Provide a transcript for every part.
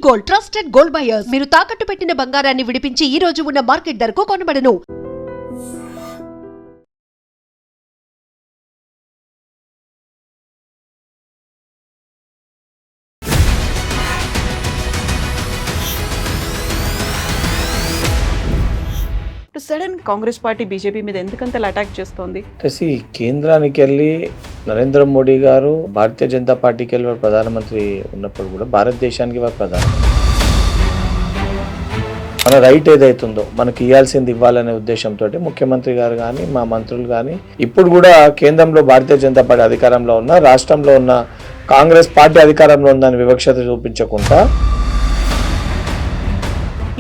Gold, trusted gold buyers. మీరు తాకట్టు పెట్టిన బంగారాన్ని విడిపించి ఈ రోజు ఉన్న మార్కెట్ ధరకు కొనబడను. సడన్ కాంగ్రెస్ పార్టీ బీజేపీ మీద ఎందుకంత అటాక్ చేస్తోంది? కేంద్రానికి వెళ్ళి నరేంద్ర మోడీ గారు భారతీయ జనతా పార్టీకి వెళ్ళి వారు ప్రధానమంత్రి ఉన్నప్పుడు కూడా భారతదేశానికి వారు ప్రధానమంత్రి. మన రైట్ ఏదైతుందో మనకి ఇవ్వాల్సింది ఇవ్వాలనే ఉద్దేశంతో ముఖ్యమంత్రి గారు కానీ మా మంత్రులు కానీ ఇప్పుడు కూడా కేంద్రంలో భారతీయ జనతా పార్టీ అధికారంలో ఉన్న, రాష్ట్రంలో ఉన్న కాంగ్రెస్ పార్టీ అధికారంలో ఉందని వివక్షత చూపించకుండా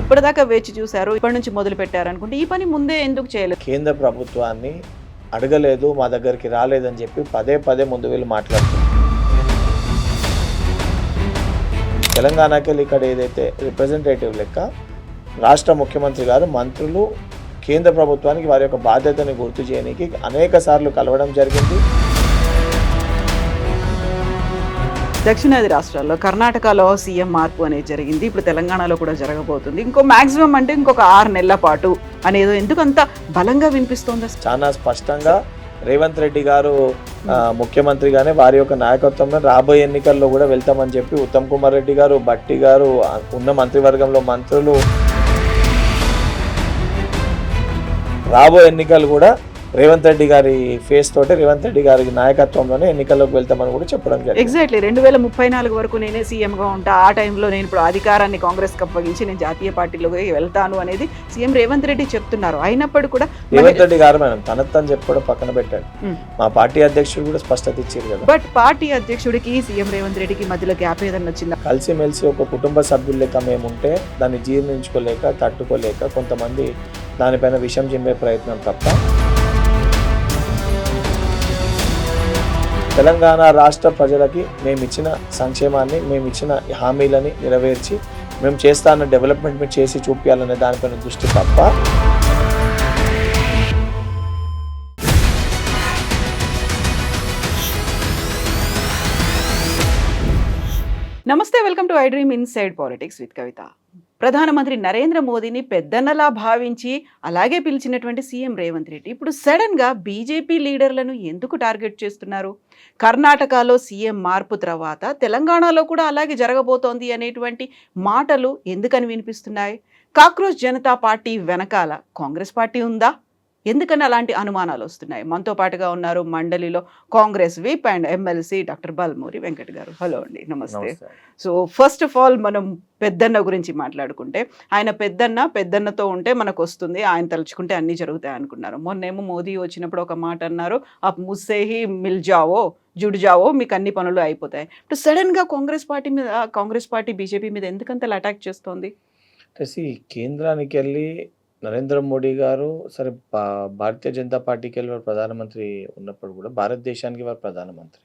ఇప్పటిదాకా వేచి చూశారు, ఇప్పటి నుంచి మొదలు పెట్టారు అనుకుంటే ఈ పని ముందే ఎందుకు చేయలేదు? కేంద్ర ప్రభుత్వాన్ని అడగలేదు, మా దగ్గరికి రాలేదని చెప్పి పదే పదే ముందు వెళ్ళి మాట్లాడుతున్నారు. తెలంగాణకి వెళ్ళి ఇక్కడ ఏదైతే రిప్రజెంటేటివ్ లెక్క రాష్ట్ర ముఖ్యమంత్రి గారు మంత్రులు కేంద్ర ప్రభుత్వానికి వారి యొక్క బాధ్యతని గుర్తు చేయడానికి అనేక సార్లు కలవడం జరిగింది. దక్షిణాది రాష్ట్రాల్లో కర్ణాటకలో సీఎం మార్పు అనేది జరిగింది, ఇప్పుడు తెలంగాణలో కూడా జరగబోతుంది. మాక్సిమం అంటే ఇంకొక 6 నెలల పాటు అనేదో ఎందుకు అంత బలంగా వినిపిస్తోంది? చాలా స్పష్టంగా రేవంత్ రెడ్డి గారు ముఖ్యమంత్రిగానే వారి యొక్క నాయకత్వంలో రాబోయే ఎన్నికల్లో కూడా వెళ్తామని చెప్పి ఉత్తమ్ కుమార్ రెడ్డి గారు, భట్టి గారు ఉన్న మంత్రివర్గంలో మంత్రులు రాబోయే ఎన్నికలు కూడా రేవంత్ రెడ్డి గారి ఫేస్ తోటి రేవంత్ రెడ్డి గారి నాయకత్వంలోనే ఎన్నికల్లోకి వెళ్తామని కూడా చెప్పడం జరిగింది. ఎగ్జాక్ట్లీ 2034 వరకు నేనే సీఎంగా ఉంటా, ఆ టైంలో నేను ఇప్పుడు అధికారాన్ని కాంగ్రెస్కి అప్పగించి నేను జాతీయ పార్టీలోకి వెళ్తాను అనేది సీఎం రేవంత్ రెడ్డి చెప్తున్నారు. అయినప్పుడు కూడా రేవంత్ రెడ్డి గారు మేడం తనని చెప్పడం పక్కన పెట్టాడు, మా పార్టీ అధ్యక్షుడు కూడా స్పష్టత ఇచ్చారు కదా. బట్ పార్టీ అధ్యక్షుడికి సీఎం రేవంత్ రెడ్డికి మధ్యలో గ్యాప్ ఏదన్నా వచ్చిందా? కలిసిమెలిసి ఒక కుటుంబ సభ్యుల లెక్క మేము ఉంటే దాన్ని జీర్ణించుకోలేక తట్టుకోలేక కొంతమంది దానిపైన విషం చిమ్మే ప్రయత్నం తప్ప తెలంగాణ రాష్ట్ర ప్రజలకి మేము ఇచ్చిన సంక్షేమాన్ని, మేము ఇచ్చిన హామీలని నెరవేర్చి మేము చేస్తాన్న డెవలప్మెంట్ మీరు చేసి చూపించాలనే దానిపైన దృష్టి తప్ప నమస్తే, welcome to iDream inside politics with Kavitha. ప్రధానమంత్రి నరేంద్ర మోదీని పెద్దన్నలా భావించి అలాగే పిలిచినటువంటి సీఎం రేవంత్ రెడ్డి ఇప్పుడు సడన్గా బీజేపీ లీడర్లను ఎందుకు టార్గెట్ చేస్తున్నారు? కర్ణాటకలో సీఎం మార్పు తర్వాత తెలంగాణలో కూడా అలాగే జరగబోతోంది అనేటువంటి మాటలు ఎందుకని వినిపిస్తున్నాయి? కాక్రోచ్ జనతా పార్టీ వెనకాల కాంగ్రెస్ పార్టీ ఉందా? ఎందుకని అలాంటి అనుమానాలు వస్తున్నాయి? మనతో పాటుగా ఉన్నారు మండలిలో Congress whip and MLC doctor Balmuri Venkat గారు. హలో అండి, నమస్తే. సో ఫస్ట్ ఆఫ్ ఆల్ మనం పెద్దన్న గురించి మాట్లాడుకుంటే, ఆయన పెద్దన్నతో ఉంటే మనకు వస్తుంది, ఆయన తలుచుకుంటే అన్నీ జరుగుతాయి అనుకున్నారు. మొన్నేమో మోదీ వచ్చినప్పుడు ఒక మాట అన్నారు, అప్ ముస్సేహి మిల్ జావో జుడ్ జావో, మీకు అన్ని పనులు అయిపోతాయి. ఇప్పుడు సడన్గా కాంగ్రెస్ పార్టీ బీజేపీ మీద ఎందుకంత అటాక్ చేస్తోంది? కేంద్రానికి వెళ్ళి నరేంద్ర మోడీ గారు సరే భారతీయ జనతా పార్టీకి వెళ్ళి వారు ప్రధానమంత్రి ఉన్నప్పుడు కూడా భారతదేశానికి వారు ప్రధానమంత్రి.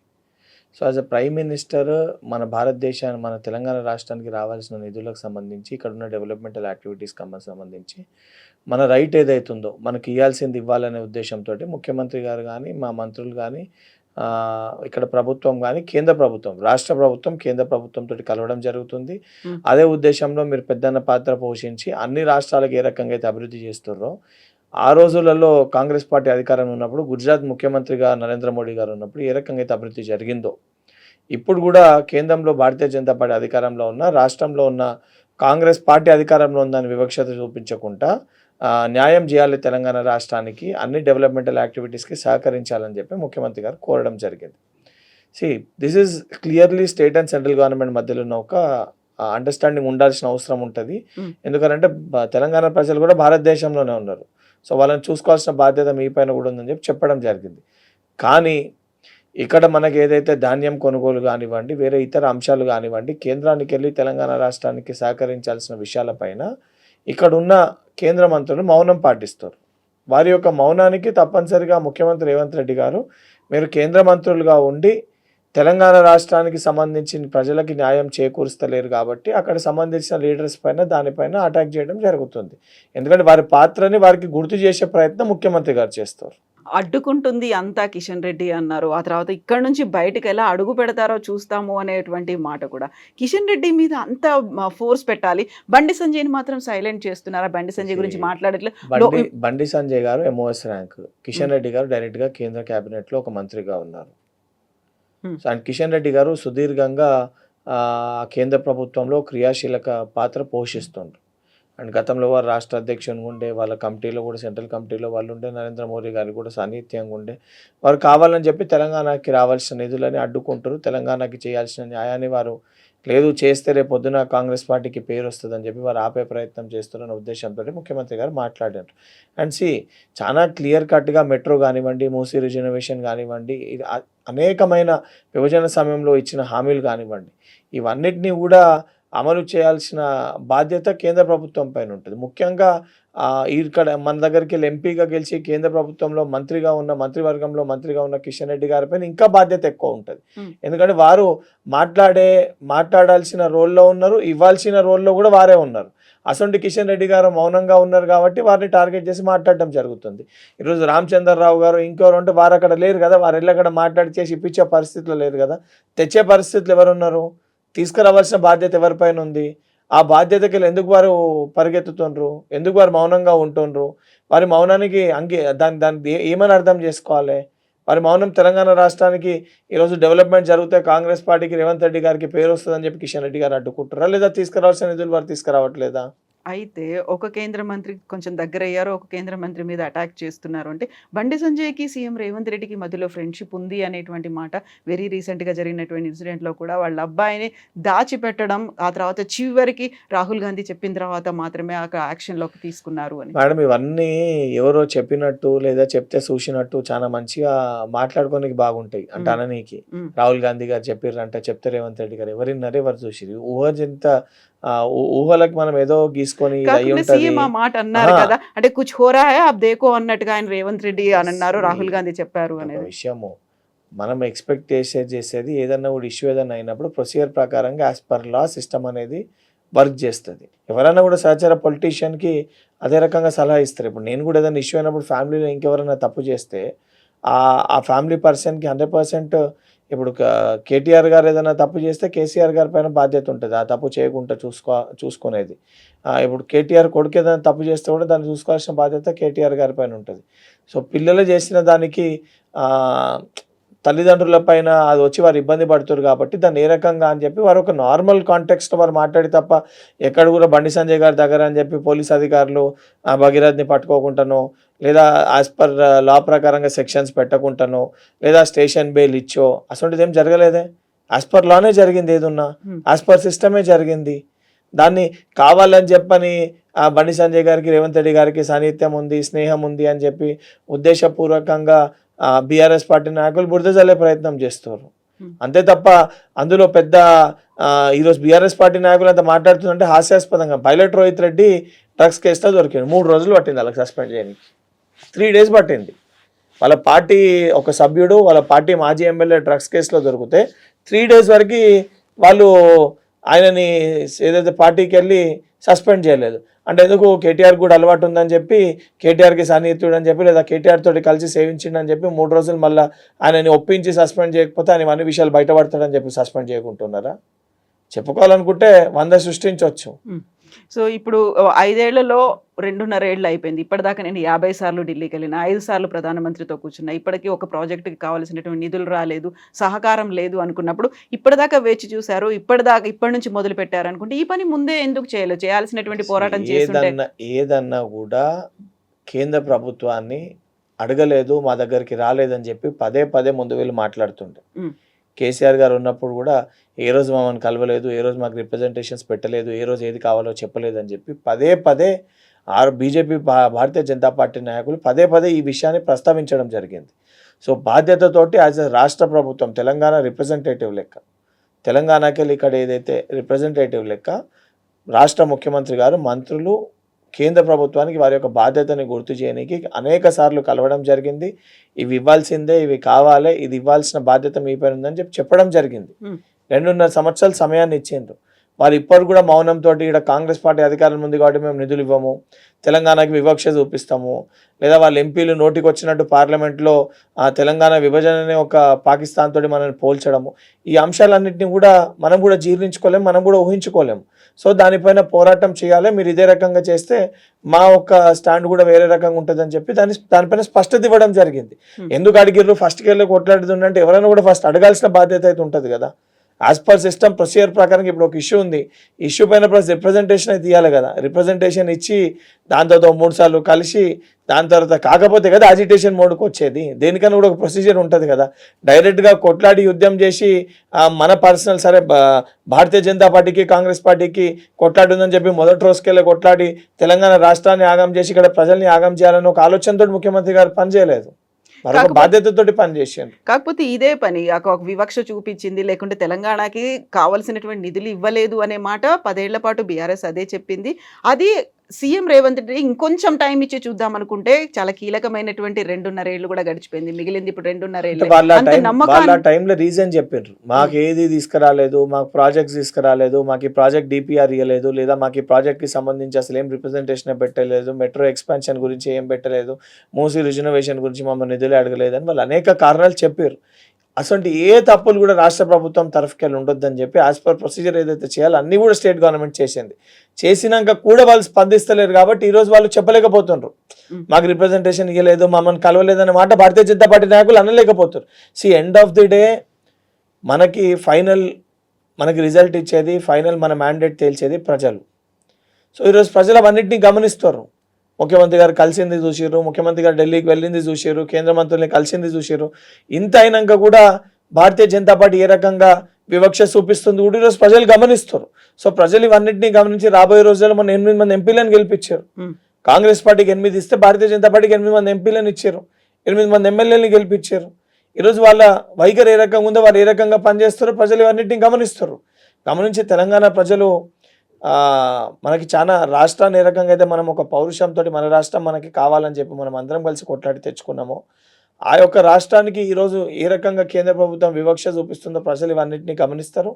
So as a prime minister మన భారతదేశాన్ని, మన తెలంగాణ రాష్ట్రానికి రావాల్సిన నిధులకు సంబంధించి, ఇక్కడ ఉన్న డెవలప్మెంటల్ యాక్టివిటీస్కి సంబంధించి మన రైట్ ఏదైతుందో మనకి ఇవ్వాల్సింది ఇవ్వాలనే ఉద్దేశంతో ముఖ్యమంత్రి గారు కానీ మా మంత్రులు కానీ ఇక్కడ ప్రభుత్వం కానీ కేంద్ర ప్రభుత్వం, రాష్ట్ర ప్రభుత్వం కేంద్ర ప్రభుత్వంతో కలవడం జరుగుతుంది. అదే ఉద్దేశంలో మీరు పెద్దన్న పాత్ర పోషించి అన్ని రాష్ట్రాలకు ఏ రకంగా అయితే అభివృద్ధి చేస్తున్నారో, ఆ రోజులలో కాంగ్రెస్ పార్టీ అధికారం ఉన్నప్పుడు గుజరాత్ ముఖ్యమంత్రిగా నరేంద్ర మోడీ గారు ఉన్నప్పుడు ఏ రకంగా అయితే అభివృద్ధి జరిగిందో, ఇప్పుడు కూడా కేంద్రంలో భారతీయ జనతా పార్టీ అధికారంలో ఉన్న, రాష్ట్రంలో ఉన్న కాంగ్రెస్ పార్టీ అధికారంలో ఉందని వివక్షత చూపించకుండా న్యాయం చేయాలి, తెలంగాణ రాష్ట్రానికి అన్ని డెవలప్మెంటల్ యాక్టివిటీస్కి సహకరించాలని చెప్పి ముఖ్యమంత్రి గారు కోరడం జరిగింది. This is clearly state and central government మధ్యలో ఉన్న ఒక అండర్స్టాండింగ్ ఉండాల్సిన అవసరం ఉంటుంది. ఎందుకంటే తెలంగాణ ప్రజలు కూడా భారతదేశంలోనే ఉన్నారు, సో వాళ్ళని చూసుకోవాల్సిన బాధ్యత మీ పైన కూడా ఉందని చెప్పి చెప్పడం జరిగింది. కానీ ఇక్కడ మనకి ఏదైతే ధాన్యం కొనుగోలు కానివ్వండి, వేరే ఇతర అంశాలు కానివ్వండి, కేంద్రానికి వెళ్ళి తెలంగాణ రాష్ట్రానికి సహకరించాల్సిన విషయాలపైన ఇక్కడున్న కేంద్ర మంత్రులు మౌనం పాటిస్తారు. వారి యొక్క మౌనానికి తప్పనిసరిగా ముఖ్యమంత్రి రేవంత్ రెడ్డి గారు మీరు కేంద్ర మంత్రులుగా ఉండి తెలంగాణ రాష్ట్రానికి సంబంధించిన ప్రజలకి న్యాయం చేకూరుస్తలేరు కాబట్టి అక్కడ సంబంధించిన లీడర్స్ పైన దానిపైన అటాక్ చేయడం జరుగుతుంది. ఎందుకంటే వారి పాత్రని వారికి గుర్తు చేసే ప్రయత్నం ముఖ్యమంత్రి గారు చేస్తారు. అడ్డుకుంటుంది అంతా కిషన్ రెడ్డి అన్నారు. ఆ తర్వాత ఇక్కడి నుంచి బయటకు ఎలా అడుగు పెడతారో చూస్తాము అనేటువంటి మాట కూడా. కిషన్ రెడ్డి మీద అంత ఫోర్స్ పెట్టాలి. బండి సంజయ్‌ని మాత్రం సైలెంట్ చేస్తున్నారా? బండి సంజయ్ గురించి మాట్లాడట్లే బండి సంజయ్ గారు ఎంఓఎస్ ర్యాంక్, కిషన్ హ్మ్. రెడ్డి గారు డైరెక్ట్ గా కేంద్ర కేబినెట్ లో ఒక మంత్రిగా ఉన్నారు. హ్మ్. సో అండ్ కిషన్ రెడ్డి గారు సుదీర్ఘంగా కేంద్ర ప్రభుత్వంలో క్రియాశీలక పాత్ర పోషిస్తుండ్రు. అండ్ గతంలో వారు రాష్ట్ర అధ్యక్షునిగా ఉండే, వాళ్ళ కమిటీలో కూడా సెంట్రల్ కమిటీలో వాళ్ళు ఉండే, నరేంద్ర మోడీ గారికి కూడా సాన్నిధ్యంగా ఉండే. వారు కావాలని చెప్పి తెలంగాణకి రావాల్సిన నిధులని అడ్డుకుంటారు. తెలంగాణకి చేయాల్సిన న్యాయాన్ని వారు లేదు చేస్తే రేపు పొద్దున కాంగ్రెస్ పార్టీకి పేరు వస్తుందని చెప్పి వారు ఆపే ప్రయత్నం చేస్తున్న ఉద్దేశంతో ముఖ్యమంత్రి గారు మాట్లాడారు. అండ్ చాలా క్లియర్ కట్గా మెట్రో కానివ్వండి, మూసీ రిజర్వేషన్ కానివ్వండి, ఇది అనేకమైన విభజన సమయంలో ఇచ్చిన హామీలు కానివ్వండి, ఇవన్నిటినీ కూడా అమలు చేయాల్సిన బాధ్యత కేంద్ర ప్రభుత్వం పైన ఉంటుంది. ముఖ్యంగా ఇక్కడ మన దగ్గరికి వెళ్ళి ఎంపీగా గెలిచి కేంద్ర ప్రభుత్వంలో మంత్రిగా ఉన్న, మంత్రివర్గంలో మంత్రిగా ఉన్న కిషన్ రెడ్డి గారి పైన ఇంకా బాధ్యత ఎక్కువ ఉంటుంది. ఎందుకంటే వారు మాట్లాడాల్సిన రోల్లో ఉన్నారు, ఇవ్వాల్సిన రోల్లో కూడా వారే ఉన్నారు. అసొంటి కిషన్ రెడ్డి గారు మౌనంగా ఉన్నారు కాబట్టి వారిని టార్గెట్ చేసి మాట్లాడడం జరుగుతుంది. ఈరోజు రామచంద్రరావు గారు ఇంకెవరు ఉంటే వారు అక్కడ లేరు కదా, వారు వెళ్ళి అక్కడ మాట్లాడి చేసి ఇప్పించే పరిస్థితిలో లేరు కదా. తెచ్చే పరిస్థితులు ఎవరున్నారు? తీసుకురావాల్సిన బాధ్యత ఎవరిపైన ఉంది? ఆ బాధ్యతకి ఎందుకు వారు పరిగెత్తుతుండ్రు? ఎందుకు వారు మౌనంగా ఉంటుండ్రు? వారి మౌనానికి దాన్ని ఏమని అర్థం చేసుకోవాలి? వారి మౌనం తెలంగాణ రాష్ట్రానికి ఈరోజు డెవలప్మెంట్ జరిగితే కాంగ్రెస్ పార్టీకి రేవంత్ రెడ్డి గారికి పేరు వస్తుందని చెప్పి కిషన్ రెడ్డి గారు అడ్డుకుంటారా, లేదా తీసుకురావాల్సిన నిధులు వారు తీసుకురావట్లేదా? అయితే ఒక కేంద్ర మంత్రి కొంచెం దగ్గరయ్యారు, ఒక కేంద్ర మంత్రి మీద అటాక్ చేస్తున్నారు అంటే బండి సంజయ్‌కి, సీఎం రేవంత్ రెడ్డికి మధ్యలో ఫ్రెండ్‌షిప్ ఉంది అనేటువంటి మాట వెరీ రీసెంట్‌గా జరిగినటువంటి ఇన్సిడెంట్‌లో కూడా వాళ్ళ అబ్బాయిని దాచిపెట్టడం, ఆ తర్వాత చివరికి రాహుల్ గాంధీ చెప్పిన తర్వాత మాత్రమే ఆ యాక్షన్‌లోకి తీసుకున్నారు అని. మేడం ఇవన్నీ ఎవరో చెప్పినట్టు లేదా చెప్తే చూసినట్టు చాలా మంచిగా మాట్లాడుకోనికి బాగుంటాయి అంటే హ్మ్. అననీకి. హ్మ్. రాహుల్ గాంధీ గారు చెప్పిర్రంటే చెప్తే రేవంత్ రెడ్డి గారు ఎవరిన్నారు, ఎవరు చూసిర్రు? ఊహజంత ఊహలకు మనం ఏదో గీసుకొని ఇది అయ్యి కాకుండా ఉంటది. సీఎం ఆ మాట అన్నారు ఆహా, కదా! అంటే కుచ్ హో రహా హై అబ్ దేఖో అన్నట్టుగా ఆయన రేవంత్ రెడ్డి అని అన్నారు, See, రాహుల్ గాంధీ చెప్పారు ఒక అనేది. విషయము మనం ఎక్స్పెక్ట్ చేసేది ఏదన్నా కూడా ఇష్యూ ఏదన్నా అయినప్పుడు ప్రొసీజర్ ప్రకారంగా యాజ్ పర్ లా సిస్టమ్ అనేది వర్క్ చేస్తుంది. ఎవరైనా కూడా సహచర పొలిటీషియన్కి అదే రకంగా సలహా ఇస్తారు. ఇప్పుడు నేను కూడా ఏదైనా ఇష్యూ అయినప్పుడు ఫ్యామిలీలో ఇంకెవరైనా తప్పు చేస్తే ఆ ఫ్యామిలీ పర్సన్కి 100% ఇప్పుడు కేటీఆర్ గారు ఏదైనా తప్పు చేస్తే కేసీఆర్ గారి పైన బాధ్యత ఉంటుంది, ఆ తప్పు చేయకుండా చూసుకునేది. ఇప్పుడు కేటీఆర్ కొడుకు ఏదైనా తప్పు చేస్తే కూడా దాన్ని చూసుకోవాల్సిన బాధ్యత కేటీఆర్ గారి పైన ఉంటుంది. సో పిల్లలు చేసిన దానికి తల్లిదండ్రుల పైన అది వచ్చి వారు ఇబ్బంది పడుతారు కాబట్టి దాన్ని ఏ రకంగా అని చెప్పి వారు ఒక నార్మల్ కాంటెక్స్ట్లో వారు మాట్లాడి తప్ప ఎక్కడ కూడా బండి సంజయ్ గారి దగ్గర అని చెప్పి పోలీస్ అధికారులు భగీరథ్ని పట్టుకోకుండానో, లేదా యాజ్ పర్ లా ప్రకారంగా సెక్షన్స్ పెట్టకుండానో, లేదా స్టేషన్ బెయిల్ ఇచ్చో అసలు ఏం జరగలేదే. యాజ్ పర్ లానే జరిగింది, ఏదున్నా యాజ్ పర్ సిస్టమే జరిగింది. దాన్ని కావాలని చెప్పని బండి సంజయ్ గారికి రేవంత్ రెడ్డి గారికి సాన్నిధ్యం ఉంది, స్నేహం ఉంది అని చెప్పి ఉద్దేశపూర్వకంగా బీఆర్ఎస్ పార్టీ నాయకులు బురద జల్లే ప్రయత్నం చేస్తారు. అంతే తప్ప అందులో పెద్ద ఈరోజు బీఆర్ఎస్ పార్టీ నాయకులు అంతా మాట్లాడుతుందంటే హాస్యాస్పదంగా. పైలట్ రోహిత్ రెడ్డి డ్రగ్స్ కేసులో దొరికింది, 3 రోజులు పట్టింది వాళ్ళకి సస్పెండ్ చేయడానికి, 3 days పట్టింది. వాళ్ళ పార్టీ ఒక సభ్యుడు, వాళ్ళ పార్టీ మాజీ ఎమ్మెల్యే డ్రగ్స్ కేసులో దొరికితే 3 days వరకు వాళ్ళు ఆయనని ఏదైతే పార్టీకి వెళ్ళి సస్పెండ్ చేయలేదు. అంటే ఎందుకు కేటీఆర్ కూడా అలవాటు ఉందని చెప్పి, కేటీఆర్కి సన్నిహితుడు అని చెప్పి, లేదా కేటీఆర్ తోటి కలిసి సేవించిండు అని చెప్పి 3 రోజులు మళ్ళీ ఆయనని ఒప్పించి సస్పెండ్ చేయకపోతే ఆయన అన్ని విషయాలు బయటపడతాడని చెప్పి సస్పెండ్ చేయకుంటున్నారా? చెప్పుకోవాలనుకుంటే 100 సృష్టించవచ్చు. సో ఇప్పుడు 5 ఏళ్లలో 2.5 ఏళ్ళు అయిపోయింది. ఇప్పటిదాకా నేను 50 సార్లు ఢిల్లీకి వెళ్ళిన, 5 సార్లు ప్రధానమంత్రితో కూర్చున్నా. ఇప్పటికీ ఒక ప్రాజెక్టుకి కావాల్సినటువంటి నిధులు రాలేదు, సహకారం లేదు అనుకున్నప్పుడు ఇప్పటిదాకా వేచి చూశారు, ఇప్పటి నుంచి మొదలు పెట్టారు అనుకుంటే ఈ పని ముందే ఎందుకు చేయలేదు? చేయాల్సినటువంటి పోరాటం చేస్తుంటే. ఏదన్నా కూడా కేంద్ర ప్రభుత్వాన్ని అడగలేదు, మా దగ్గరికి రాలేదని చెప్పి పదే ముందు వెళ్ళి మాట్లాడుతుండే. కేసీఆర్ గారు ఉన్నప్పుడు కూడా ఏ రోజు మమ్మల్ని కలవలేదు, ఏ రోజు మాకు రిప్రజెంటేషన్స్ పెట్టలేదు, ఏ రోజు ఏది కావాలో చెప్పలేదు అని చెప్పి పదే బీజేపీ భారతీయ జనతా పార్టీ నాయకులు పదే ఈ విషయాన్ని ప్రస్తావించడం జరిగింది. సో బాధ్యతతోటి యాజ్ ఎ రాష్ట్ర ప్రభుత్వం తెలంగాణ రిప్రజెంటేటివ్ లెక్క, తెలంగాణకి వెళ్ళి ఇక్కడ ఏదైతే రిప్రజెంటేటివ్ లెక్క రాష్ట్ర ముఖ్యమంత్రి గారు, మంత్రులు కేంద్ర ప్రభుత్వానికి వారి యొక్క బాధ్యతని గుర్తు చేయడానికి అనేక సార్లు కలవడం జరిగింది. ఇవి ఇవ్వాల్సిందే, ఇవి కావాలి, ఇది ఇవ్వాల్సిన బాధ్యత మీ పైన ఉందని చెప్పడం జరిగింది. 2.5 సంవత్సరాల సమయాన్ని ఇచ్చిండ్రు. వాళ్ళు ఇప్పటికి కూడా మౌనంతో ఇక్కడ కాంగ్రెస్ పార్టీ అధికారం ఉంది కాబట్టి మేము నిధులు ఇవ్వము, తెలంగాణకి వివక్ష చూపిస్తాము, లేదా వాళ్ళ ఎంపీలు నోటికి వచ్చినట్టు పార్లమెంట్లో తెలంగాణ విభజనని ఒక పాకిస్తాన్ తోటి మనల్ని పోల్చడము, ఈ అంశాలన్నింటినీ కూడా మనం కూడా జీర్ణించుకోలేము, మనం కూడా ఊహించుకోలేము. సో దానిపైన పోరాటం చేయాలి, మీరు ఇదే రకంగా చేస్తే మా ఒక్క స్టాండ్ కూడా వేరే రకంగా ఉంటుందని చెప్పి దానిపైన స్పష్టత ఇవ్వడం జరిగింది. ఎందుకు అడిగిర్రు, ఫస్ట్కి వెళ్ళి కొట్లాడుతుందంటే ఎవరైనా కూడా ఫస్ట్ అడగాల్సిన బాధ్యత అయితే ఉంటుంది కదా. యాజ్ పర్ సిస్టమ్ ప్రొసీజర్ ప్రకారం ఇప్పుడు ఒక ఇష్యూ ఉంది, ఇష్యూ పైన ప్లస్ రిప్రజెంటేషన్ అయితే ఇవ్వాలి కదా. రిప్రజెంటేషన్ ఇచ్చి దాని తర్వాత 3 సార్లు కలిసి దాని తర్వాత కాకపోతే కదా అజిటేషన్ మోడ్కి వచ్చేది. దేనికన్నా కూడా ఒక ప్రొసీజర్ ఉంటుంది కదా. డైరెక్ట్గా కొట్లాడి యుద్ధం చేసి మన పర్సనల్ సరే భారతీయ జనతా పార్టీకి కాంగ్రెస్ పార్టీకి కొట్లాడి ఉందని చెప్పి మొదటి రోజుకెళ్ళి కొట్లాడి తెలంగాణ రాష్ట్రాన్ని ఆగం చేసి ఇక్కడ ప్రజల్ని ఆగం చేయాలని ఒక ఆలోచనతో ముఖ్యమంత్రి గారు పనిచేయలేదు, మరొక బాధ్యతతోటి పనిచేసాను. కాకపోతే ఇదే పని ఒక వివక్ష చూపించింది, లేకుంటే తెలంగాణకి కావలసినటువంటి నిధులు ఇవ్వలేదు అనే మాట 10 ఏళ్ల పాటు బీఆర్ఎస్ అదే చెప్పింది. అది సీఎం రేవంత్ రెడ్డి ఇంకొంచెం టైం ఇచ్చి చూద్దాం అనుకుంటే చాలా కీలకమైనటువంటి 2.5 ఏళ్ళు కూడా గడిచిపోయింది, మిగిలింది ఇప్పుడు 2.5 ఏళ్ళు. వాళ్ళ టైంలో రీజన్ చెప్పిండ్రు, మాకు ఏది తీసుకురాలేదు, మాకు ప్రాజెక్ట్స్ తీసుకురాలేదు, మాకు ఈ ప్రాజెక్ట్ డిపిఆర్ ఇవ్వలేదు, లేదా మాకు ఈ ప్రాజెక్ట్కి సంబంధించి అసలు ఏం రిప్రజెంటేషన్ పెట్టలేదు, మెట్రో ఎక్స్పాన్షన్ గురించి ఏం పెట్టలేదు, మూసీ రిజర్వేషన్ గురించి మమ్మల్ని నిధులే అడగలేదు అని వాళ్ళు అనేక కారణాలు చెప్పారు. అసలు ఏ తప్పులు కూడా రాష్ట్ర ప్రభుత్వం తరఫుకెళ్ళి ఉండొద్దని చెప్పి యాజ్ పర్ ప్రొసీజర్ ఏదైతే చేయాలో అన్నీ కూడా స్టేట్ గవర్నమెంట్ చేసింది. చేసినాక కూడా వాళ్ళు స్పందిస్తలేరు కాబట్టి ఈరోజు వాళ్ళు చెప్పలేకపోతున్నారు, మాకు రిప్రజెంటేషన్ ఇవ్వలేదు, మమ్మల్ని కలవలేదనే మాట భారతీయ జనతా పార్టీ నాయకులు అనలేకపోతారు. ఎండ్ ఆఫ్ ది డే మనకి ఫైనల్ మనకి రిజల్ట్ ఇచ్చేది, ఫైనల్ మన మ్యాండేట్ తేల్చేది ప్రజలు. సో ఈరోజు ప్రజలు అవన్నింటినీ గమనిస్తారు. ముఖ్యమంత్రి గారు కలిసింది చూసిర్రు, ముఖ్యమంత్రి గారు ఢిల్లీకి వెళ్ళింది చూసిర్రు, కేంద్ర మంత్రుల్ని కలిసింది చూసిర్రు. ఇంత అయినాక కూడా భారతీయ జనతా పార్టీ ఏ రకంగా వివక్ష చూపిస్తుంది కూడా ఈరోజు ప్రజలు గమనిస్తారు. సో ప్రజలు ఇవన్నింటినీ గమనించి రాబోయే రోజుల్లో మన 8 మంది ఎంపీలను గెలిపించారు. కాంగ్రెస్ పార్టీకి 8 ఇస్తే భారతీయ జనతా పార్టీకి 8 మంది ఎంపీలను ఇచ్చారు, 8 మంది ఎమ్మెల్యేలను గెలిపించారు. ఈరోజు వాళ్ళ వైఖరి ఏ రకంగా ఉందో, వాళ్ళు ఏ రకంగా పనిచేస్తారో ప్రజలు ఇవన్నింటినీ గమనిస్తారు. గమనించి తెలంగాణ ప్రజలు మనకి చాలా రాష్ట్రాన్ని ఏ రకంగా అయితే మనం ఒక పౌరుషంతో మన రాష్ట్రం మనకి కావాలని చెప్పి మనం అందరం కలిసి కొట్లాడి తెచ్చుకున్నామో, ఆ యొక్క రాష్ట్రానికి ఈరోజు ఏ రకంగా కేంద్ర ప్రభుత్వం వివక్ష చూపిస్తుందో ప్రజలు ఇవన్నింటినీ గమనిస్తారు.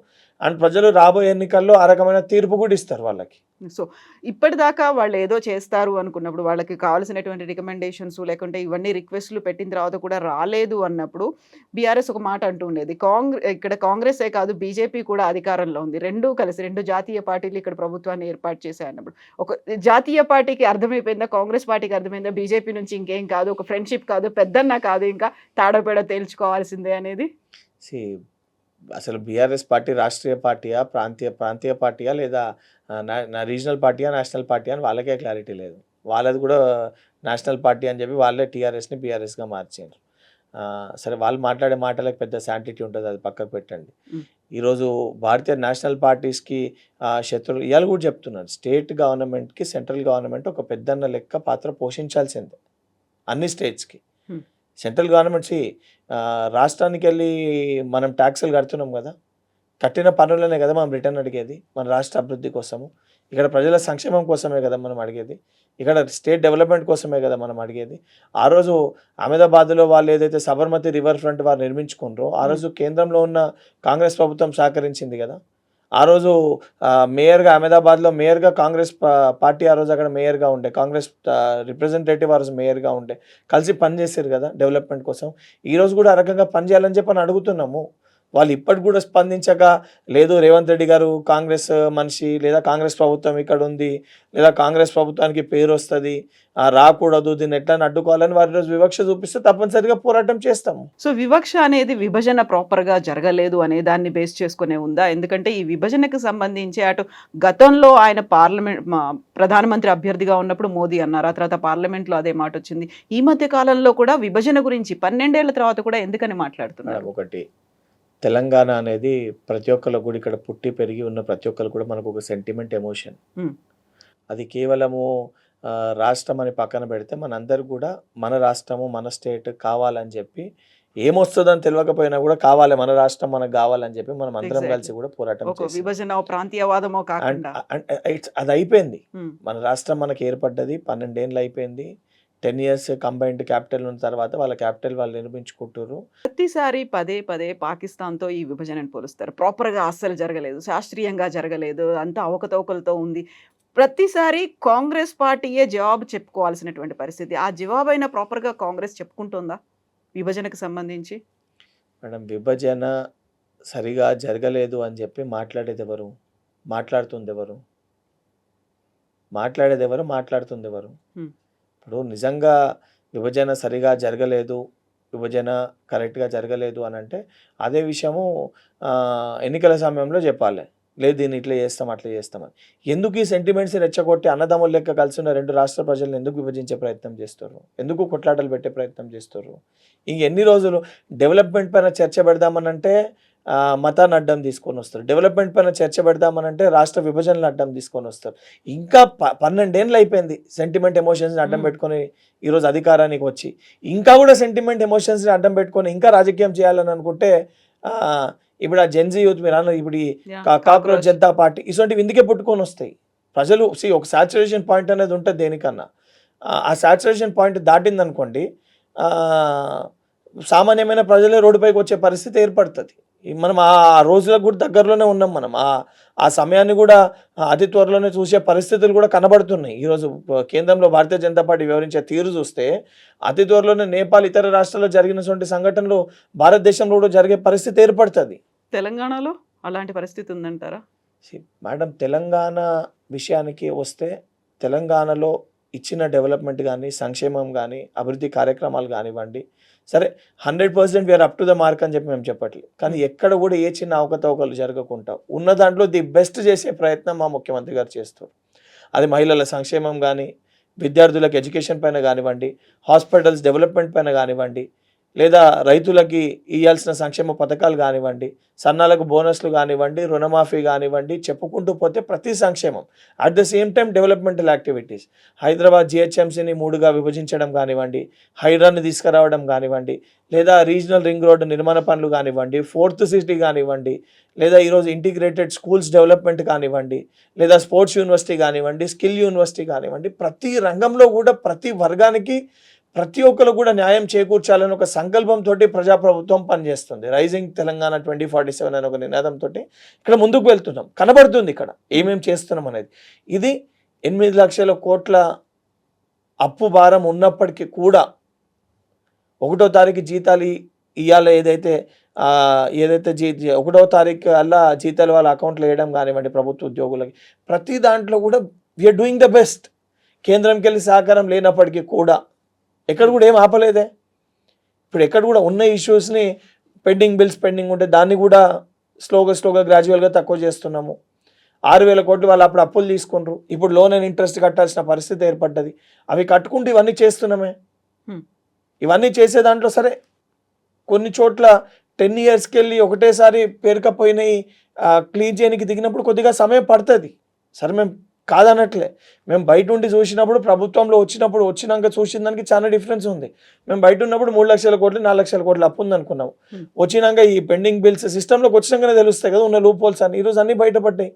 అండ్ ప్రజలు రాబోయే ఎన్నికల్లో ఆ రకమైన తీర్పు కూడా ఇస్తారు వాళ్ళకి. సో ఇప్పటిదాకా వాళ్ళు ఏదో చేస్తారు అనుకున్నప్పుడు, వాళ్ళకి కావాల్సినటువంటి రికమెండేషన్స్ లేకుంటే ఇవన్నీ రిక్వెస్ట్లు పెట్టిన తర్వాత కూడా రాలేదు అన్నప్పుడు బీఆర్ఎస్ ఒక మాట అంటూ ఉండేది, ఇక్కడ కాంగ్రెసే కాదు బీజేపీ కూడా అధికారంలో ఉంది, రెండూ కలిసి 2 జాతీయ పార్టీలు ఇక్కడ ప్రభుత్వాన్ని ఏర్పాటు చేశాయి అన్నప్పుడు ఒక జాతీయ పార్టీకి అర్థమైపోయిందా, కాంగ్రెస్ పార్టీకి అర్థమైందా బీజేపీ నుంచి ఇంకేం కాదు, ఒక ఫ్రెండ్షిప్ కాదు, పెద్దన్న కాదు, ఇంకా తాడపేడ తేల్చుకోవాల్సిందే అనేది? అసలు బీఆర్ఎస్ పార్టీ రాష్ట్రీయ పార్టీయా, ప్రాంతీయ పార్టీయా, లేదా నా రీజనల్ పార్టీయా, నేషనల్ పార్టీ అని వాళ్ళకే క్లారిటీ లేదు. వాళ్ళది కూడా నేషనల్ పార్టీ అని చెప్పి వాళ్ళే టీఆర్ఎస్ని బీఆర్ఎస్గా మార్చారు. సరే వాళ్ళు మాట్లాడే మాటలకు పెద్ద శాంటిటీ ఉంటుంది, అది పక్కకు పెట్టండి. ఈరోజు భారతీయ నేషనల్ పార్టీస్కి శత్రువులు ఇవాళ కూడా చెప్తున్నారు, స్టేట్ గవర్నమెంట్కి సెంట్రల్ గవర్నమెంట్ ఒక పెద్దన్న లెక్క పాత్ర పోషించాల్సిందే అన్ని స్టేట్స్కి. సెంట్రల్ గవర్నమెంట్స్ రాష్ట్రానికి వెళ్ళి మనం ట్యాక్సులు కడుతున్నాం కదా, కట్టిన పన్నులనే కదా మనం రిటర్న్ అడిగేది, మన రాష్ట్ర అభివృద్ధి కోసము, ఇక్కడ ప్రజల సంక్షేమం కోసమే కదా మనం అడిగేది, ఇక్కడ స్టేట్ డెవలప్మెంట్ కోసమే కదా మనం అడిగేది. ఆ రోజు అహ్మదాబాద్లో వాళ్ళు ఏదైతే సబర్మతి రివర్ ఫ్రంట్ వారు నిర్మించుకున్నారో ఆ రోజు కేంద్రంలో ఉన్న కాంగ్రెస్ ప్రభుత్వం సహకరించింది కదా. ఆ రోజు మేయర్గా అహ్మదాబాద్లో మేయర్గా కాంగ్రెస్ పార్టీ ఆ రోజు అక్కడ మేయర్గా ఉండే, కాంగ్రెస్ రిప్రజెంటేటివ్ ఆ రోజు మేయర్గా ఉండే, కలిసి పనిచేశారు కదా డెవలప్మెంట్ కోసం. ఈరోజు కూడా ఆ రకంగా పనిచేయాలని చెప్పి అని అడుగుతున్నాము. వాళ్ళు ఇప్పటికి కూడా స్పందించక, లేదు రేవంత్ రెడ్డి గారు కాంగ్రెస్ మనిషి, లేదా కాంగ్రెస్ ప్రభుత్వం ఇక్కడ ఉంది, లేదా కాంగ్రెస్ ప్రభుత్వానికి పేరు వస్తుంది, రాకూడదు, దీన్ని ఎట్లా అడ్డుకోవాలని వారి రోజు వివక్ష చూపిస్తే తప్పనిసరిగా పోరాటం చేస్తాము. సో వివక్ష అనేది విభజన ప్రాపర్గా జరగలేదు అనే దాన్ని బేస్ చేసుకునే ఉందా? ఎందుకంటే ఈ విభజనకు సంబంధించి అటు గతంలో ఆయన ప్రధానమంత్రి అభ్యర్థిగా ఉన్నప్పుడు మోదీ అన్నారు, ఆ తర్వాత పార్లమెంట్లో అదే మాట వచ్చింది. ఈ మధ్య కాలంలో కూడా విభజన గురించి 12 ఏళ్ల తర్వాత కూడా ఎందుకని మాట్లాడుతున్నారు? ఒకటి, తెలంగాణ అనేది ప్రతి ఒక్కరు కూడా ఇక్కడ పుట్టి పెరిగి ఉన్న ప్రతి ఒక్కరు కూడా మనకు ఒక సెంటిమెంట్, ఎమోషన్. అది కేవలము రాష్ట్రం అని పక్కన పెడితే మనందరూ కూడా మన రాష్ట్రము, మన స్టేట్ కావాలని చెప్పి, ఏమొస్తుందని తెలియకపోయినా కూడా కావాలి, మన రాష్ట్రం మనకు కావాలని చెప్పి మనం అందరం కలిసి కూడా పోరాటం చేస్తాం. విభజన ప్రాంతీయవాదమో కాకుండా అది అయిపోయింది. మన రాష్ట్రం మనకి ఏర్పడ్డది 12 ఏళ్ళు అయిపోయింది. 10 ఇయర్స్ కంబైన్డ్ క్యాపిటల్ ఉన్న తర్వాత వాళ్ళ క్యాపిటల్ వాళ్ళు నిర్మించుకుంటారు. ప్రతిసారి పదే పదే పాకిస్తాన్తో ఈ విభజనను పోలుస్తారు. ప్రాపర్గా అస్సలు జరగలేదు, శాస్త్రీయంగా జరగలేదు, అంతా అవకతవకలతో ఉంది. ప్రతిసారి కాంగ్రెస్ పార్టీయే జవాబు చెప్పుకోవాల్సినటువంటి పరిస్థితి. ఆ జవాబైనా ప్రాపర్గా కాంగ్రెస్ చెప్పుకుంటుందా విభజనకు సంబంధించి? మేడం, విభజన సరిగా జరగలేదు అని చెప్పి మాట్లాడేది ఎవరు? మాట్లాడుతుంది ఎవరు? మాట్లాడుతుంది ఎవరు? హ్మ్. ఇప్పుడు నిజంగా విభజన సరిగా జరగలేదు, విభజన కరెక్ట్గా జరగలేదు అని అంటే అదే విషయము ఎన్నికల సమయంలో చెప్పాలి. లేదు దీన్ని ఇట్లా చేస్తాం అట్లా చేస్తామని. ఎందుకు ఈ సెంటిమెంట్స్ రెచ్చగొట్టి అన్నదమ్ముల లెక్క కలిసి ఉన్న 2 రాష్ట్ర ప్రజలను ఎందుకు విభజించే ప్రయత్నం చేస్తారు? ఎందుకు కొట్లాటలు పెట్టే ప్రయత్నం చేస్తారు? ఎన్ని రోజులు డెవలప్మెంట్ పైన చర్చ పెడదామనంటే మతాన్ని అడ్డం తీసుకొని వస్తారు, డెవలప్మెంట్ పైన చర్చ పెడదామనంటే రాష్ట్ర విభజనలు అడ్డం తీసుకొని వస్తారు. ఇంకా 12 ఏళ్ళు అయిపోయింది సెంటిమెంట్ ఎమోషన్స్ని అడ్డం పెట్టుకొని ఈరోజు అధికారానికి వచ్చి, ఇంకా కూడా సెంటిమెంట్ ఎమోషన్స్ని అడ్డం పెట్టుకొని ఇంకా రాజకీయం చేయాలని అనుకుంటే ఇప్పుడు ఆ జెన్జీ యూత్ మీరు అన్న ఇప్పుడు ఈ కాక్రోచ్ జనతా పార్టీ ఇటువంటివి ఇందుకే పుట్టుకొని వస్తాయి. ప్రజలు ఒక సాచురేషన్ పాయింట్ అనేది ఉంటుంది దేనికన్నా. ఆ సాచురేషన్ పాయింట్ దాటింది అనుకోండి, సామాన్యమైన ప్రజలే రోడ్డుపైకి వచ్చే పరిస్థితి ఏర్పడుతుంది. మనం ఆ రోజులకు కూడా దగ్గరలోనే ఉన్నాం. మనం ఆ సమయాన్ని కూడా అతి త్వరలోనే చూసే పరిస్థితులు కూడా కనబడుతున్నాయి. ఈరోజు కేంద్రంలో భారతీయ జనతా పార్టీ వివరించే తీరు చూస్తే అతి త్వరలోనే నేపాల్ ఇతర రాష్ట్రాల్లో జరిగినటువంటి సంఘటనలు భారతదేశంలో కూడా జరిగే పరిస్థితి ఏర్పడుతుంది. తెలంగాణలో అలాంటి పరిస్థితి ఉందంటారా? మేడం, తెలంగాణ విషయానికి వస్తే తెలంగాణలో ఇచ్చిన డెవలప్మెంట్ కానీ, సంక్షేమం కానీ, అభివృద్ధి కార్యక్రమాలు కానివ్వండి, సరే 100% we're up to the mark అని చెప్పి మేము చెప్పట్లేదు. కానీ ఎక్కడ కూడా ఏ చిన్న అవకతవకలు జరగకుండా ఉన్న దాంట్లో ది బెస్ట్ చేసే ప్రయత్నం మా ముఖ్యమంత్రి గారు చేస్తారు. అది మహిళల సంక్షేమం కానీ, విద్యార్థులకు ఎడ్యుకేషన్ పైన కానివ్వండి, హాస్పిటల్స్ డెవలప్మెంట్ పైన కానివ్వండి, లేదా రైతులకి ఇవ్వాల్సిన సంక్షేమ పథకాలు కానివ్వండి, సన్నాలకు బోనస్లు కానివ్వండి, రుణమాఫీ కానివ్వండి, చెప్పుకుంటూ పోతే ప్రతి సంక్షేమం. At the same time developmental activities, Hyderabad జిహెచ్ఎంసీని 3గా విభజించడం కానివ్వండి, హైడ్రాని తీసుకురావడం కానివ్వండి, లేదా రీజనల్ రింగ్ రోడ్డు నిర్మాణ పనులు కానివ్వండి, 4th సిటీ కానివ్వండి, లేదా ఈరోజు ఇంటిగ్రేటెడ్ స్కూల్స్ డెవలప్మెంట్ కానివ్వండి, లేదా స్పోర్ట్స్ యూనివర్సిటీ కానివ్వండి, స్కిల్ యూనివర్సిటీ కానివ్వండి, ప్రతి రంగంలో కూడా ప్రతి వర్గానికి ప్రతి ఒక్కరు కూడా న్యాయం చేకూర్చాలని ఒక సంకల్పంతో ప్రజాప్రభుత్వం పనిచేస్తుంది. రైజింగ్ తెలంగాణ 2047 అనే ఒక నినాదంతో ఇక్కడ ముందుకు వెళ్తున్నాం. కనబడుతుంది ఇక్కడ ఏమేమి చేస్తున్నాం అనేది. ఇది 8 లక్షల కోట్ల అప్పు భారం ఉన్నప్పటికీ కూడా 1వ తారీఖు జీతాలు ఇవ్వాలి, ఏదైతే 1వ తారీఖు అలా జీతాలు వాళ్ళ అకౌంట్లో వేయడం కానివ్వండి ప్రభుత్వ ఉద్యోగులకి, ప్రతి దాంట్లో కూడా వీఆర్ డూయింగ్ ద బెస్ట్. కేంద్రంకి వెళ్ళి సహకారం లేనప్పటికీ కూడా ఎక్కడ కూడా ఏం ఆపలేదే. ఇప్పుడు ఎక్కడ కూడా ఉన్న ఇష్యూస్ని బిల్స్ పెండింగ్ ఉంటే దాన్ని కూడా స్లోగా గ్రాడ్యువల్గా తక్కువ చేస్తున్నాము. 6,000 కోట్లు వాళ్ళు అప్పుడు అప్పులు తీసుకున్నారు, ఇప్పుడు లోన్ అండ్ ఇంట్రెస్ట్ కట్టాల్సిన పరిస్థితి ఏర్పడ్డది. అవి కట్టుకుంటూ ఇవన్నీ చేస్తున్నామే. ఇవన్నీ చేసే దాంట్లో సరే కొన్ని చోట్ల 10 ఇయర్స్కి వెళ్ళి ఒకటేసారి పేరుకపోయినాయి క్లీన్ చేయడానికి దిగినప్పుడు కొద్దిగా సమయం పడుతుంది. సరే మేము కాదనట్లే, మేము బయట ఉండి చూసినప్పుడు ప్రభుత్వంలో వచ్చినాక చూసిన దానికి చాలా డిఫరెన్స్ ఉంది. మేము బయట ఉన్నప్పుడు 3 లక్షల కోట్లు 4 లక్షల కోట్లు అప్పు ఉంది అనుకున్నాము. వచ్చినాక ఈ పెండింగ్ బిల్స్ సిస్టంలోకి వచ్చినాకనే తెలుస్తాయి కదా ఉన్న లూప్ హోల్స్ అని. ఈరోజు అన్నీ బయటపడ్డాయి.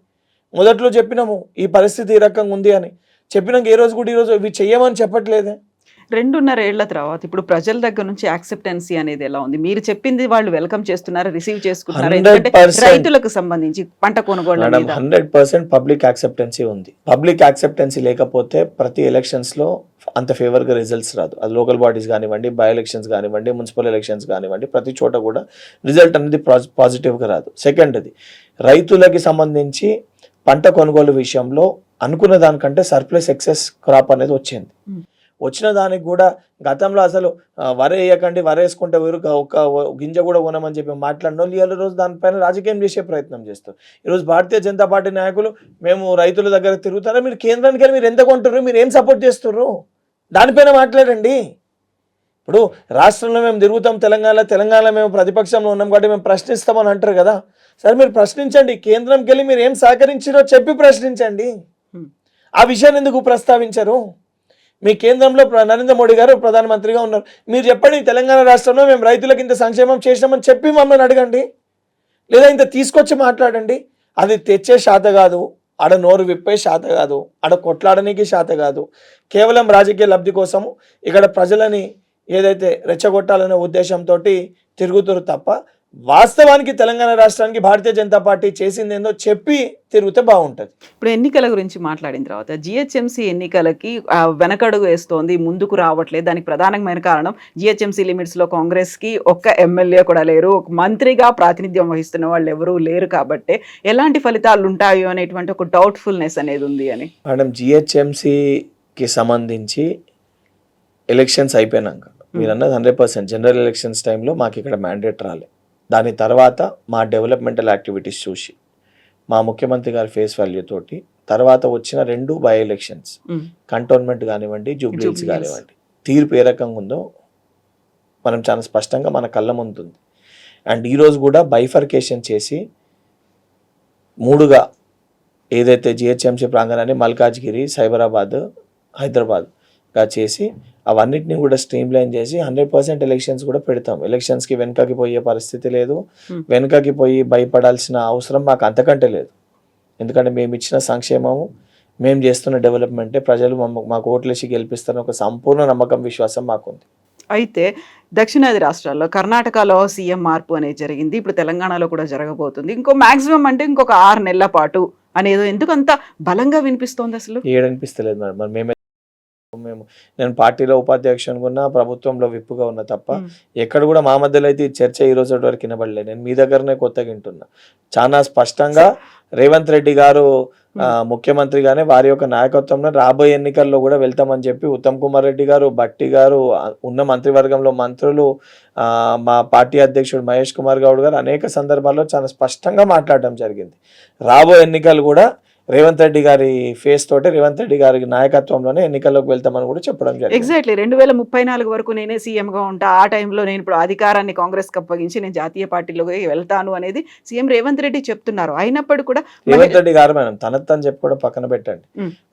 మొదట్లో చెప్పినాము ఈ పరిస్థితి ఈ రకంగా ఉంది అని, చెప్పినాక ఈరోజు ఇవి చెయ్యమని చెప్పట్లేదే. 2.5 ఏళ్ల తర్వాత ఇప్పుడు ప్రజల దగ్గర నుంచి యాక్సెప్టెన్సీ అనేది ఎలా ఉంది? మీరు చెప్పింది వాళ్ళు వెల్కమ్ చేస్తున్నారా, రిసీవ్ చేసుకుంటున్నారా? ఎందుకంటే రైతులకు సంబంధించి పంట కొనుగోలు 100% పబ్లిక్ యాక్సెప్టెన్సీ ఉంది. పబ్లిక్ యాక్సెప్టెన్సీ లేకపోతే ప్రతి ఎలక్షన్స్లో అంత ఫేవర్గా రిజల్ట్స్ రాదు. అది లోకల్ బాడీస్ కానివ్వండి, బై ఎలక్షన్స్ కానివ్వండి, మున్సిపల్ ఎలక్షన్స్ కానివ్వండి, ప్రతి చోట కూడా రిజల్ట్ అనేది పాజిటివ్గా రాదు. సెకండ్, అది రైతులకి సంబంధించి పంట కొనుగోలు విషయంలో అనుకున్న దానికంటే సర్ప్లస్ ఎక్సెస్ క్రాప్ అనేది వచ్చిన దానికి కూడా గతంలో అసలు వరి వేయకండి, వరి వేసుకుంటే ఒక గింజ కూడా కొనమని చెప్పి మాట్లాడిన వాళ్ళు ఇవాళ రోజు దానిపైన రాజకీయం చేసే ప్రయత్నం చేస్తారు. ఈరోజు భారతీయ జనతా పార్టీ నాయకులు మేము రైతుల దగ్గర తిరుగుతారా, మీరు కేంద్రానికి వెళ్ళి మీరు ఎంత కొంటారు, మీరు ఏం సపోర్ట్ చేస్తున్నారు, దానిపైన మాట్లాడండి. ఇప్పుడు రాష్ట్రంలో మేము తిరుగుతాం, తెలంగాణలో మేము ప్రతిపక్షంలో ఉన్నాం కాబట్టి మేము ప్రశ్నిస్తామని అంటారు కదా. సరే మీరు ప్రశ్నించండి, కేంద్రంకి వెళ్ళి మీరు ఏం సహకరించారో చెప్పి ప్రశ్నించండి. ఆ విషయాన్ని ఎందుకు ప్రస్తావించరు? మీ కేంద్రంలో నరేంద్ర మోడీ గారు ప్రధానమంత్రిగా ఉన్నారు, మీరు చెప్పండి తెలంగాణ రాష్ట్రంలో మేము రైతులకు ఇంత సంక్షేమం చేసినామని చెప్పి మమ్మల్ని అడగండి, లేదా ఇంత తీసుకొచ్చి మాట్లాడండి. అది తెచ్చే శాత కాదు, ఆడ నోరు విప్పే శాత కాదు, ఆడ కొట్లాడడానికి శాత కాదు. కేవలం రాజకీయ లబ్ధి కోసము ఇక్కడ ప్రజలని ఏదైతే రెచ్చగొట్టాలనే ఉద్దేశంతో తిరుగుతారు తప్ప వాస్తవానికి తెలంగాణ రాష్ట్రానికి భారతీయ జనతా పార్టీ చేసిందేందో చెప్పి తిరిగితే బాగుంటుంది. ఇప్పుడు ఎన్నికల గురించి మాట్లాడిన తర్వాత జిహెచ్ఎంసీ ఎన్నికలకి వెనకడుగు వేస్తోంది, ముందుకు రావట్లేదు. దానికి ప్రధానమైన కారణం జిహెచ్ఎంసీ లిమిట్స్లో కాంగ్రెస్కి ఒక్క ఎమ్మెల్యే కూడా లేరు, ఒక మంత్రిగా ప్రాతినిధ్యం వహిస్తున్న వాళ్ళు ఎవరూ లేరు. కాబట్టి ఎలాంటి ఫలితాలు ఉంటాయో అనేటువంటి ఒక డౌట్ఫుల్నెస్ అనేది ఉంది అని. మేడం, జిహెచ్ఎంసీకి సంబంధించి ఎలక్షన్స్ అయిపోయినాక మీరు అన్నది 100% జనరల్ ఎలక్షన్స్ టైంలో మాకు ఇక్కడ మ్యాండేట్ రాలే. దాని తర్వాత మా డెవలప్మెంటల్ యాక్టివిటీస్ చూసి మా ముఖ్యమంత్రి గారి ఫేస్ వాల్యూ తోటి తర్వాత వచ్చిన 2 బై ఎలక్షన్స్ కంటోన్మెంట్ కానివ్వండి, జూబ్లీహిల్స్ కానివ్వండి, తీర్పు ఏ రకంగా ఉందో మనం చాలా స్పష్టంగా మన కళ్ళ ముందుంది. అండ్ ఈరోజు కూడా బైఫర్కేషన్ చేసి 3గా ఏదైతే జిహెచ్ఎంసీ ప్రాంగణాన్ని మల్కాజ్గిరి, సైబరాబాద్, హైదరాబాద్గా చేసి అవన్నిటిని కూడా స్ట్రీమ్ లైన్ చేసి 100% ఎలక్షన్స్ కూడా పెడతాం. ఎలక్షన్స్కి వెనుకకి పోయే పరిస్థితి లేదు, వెనుకకి పోయి భయపడాల్సిన అవసరం మాకు అంతకంటే లేదు. ఎందుకంటే మేము ఇచ్చిన సంక్షేమము, మేము చేస్తున్న డెవలప్మెంటే ప్రజలు మాకు ఓట్లేసి గెలిపిస్తారని ఒక సంపూర్ణ నమ్మకం, విశ్వాసం మాకుంది. అయితే దక్షిణాది రాష్ట్రాల్లో కర్ణాటకలో సీఎం మార్పు అనేది జరిగింది, ఇప్పుడు తెలంగాణలో కూడా జరగబోతుంది. మాక్సిమం అంటే ఇంకొక 6 నెలల పాటు అనేది ఎందుకు అంత బలంగా వినిపిస్తోంది? అసలు ఏడనిపిస్తలేదు మేడం. మరి నేను పార్టీలో ఉపాధ్యక్షునిగా ఉన్నా, ప్రభుత్వంలో విప్పుగా ఉన్నా తప్ప ఎక్కడ కూడా మా మధ్యలో అయితే ఈ చర్చ ఈ రోజు వరకు వినబడలేదు. నేను మీ దగ్గరనే కొత్తగా వింటున్నా. చాలా స్పష్టంగా రేవంత్ రెడ్డి గారు ముఖ్యమంత్రిగానే వారి యొక్క నాయకత్వంలో రాబోయే ఎన్నికల్లో కూడా వెళ్తామని చెప్పి ఉత్తమ్ కుమార్ రెడ్డి గారు, భట్టి గారు, ఉన్న మంత్రివర్గంలో మంత్రులు, మా పార్టీ అధ్యక్షుడు మహేష్ కుమార్ గౌడ్ గారు అనేక సందర్భాల్లో చాలా స్పష్టంగా మాట్లాడడం జరిగింది. రాబోయే ఎన్నికలు కూడా రేవంత్ రెడ్డి గారి ఫేస్ తోటి, రేవంత్ రెడ్డి గారి నాయకత్వంలోనే ఎన్నికల్లోకి వెళ్తామని కూడా చెప్పడం జరిగింది. ఎగ్జాక్ట్లీ 2034 వరకు నేనే సీఎంగా ఉంటా, ఆ టైంలో నేను ఇప్పుడు అధికారాన్ని కాంగ్రెస్కి అప్పగించి నేను జాతీయ పార్టీలోకి వెళ్తాను అనేది సీఎం రేవంత్ రెడ్డి చెప్తున్నారు. అయినప్పుడు కూడా రేవంత్ రెడ్డి గారు మేడం తనని చెప్పుకోవడం పక్కన పెట్టండి,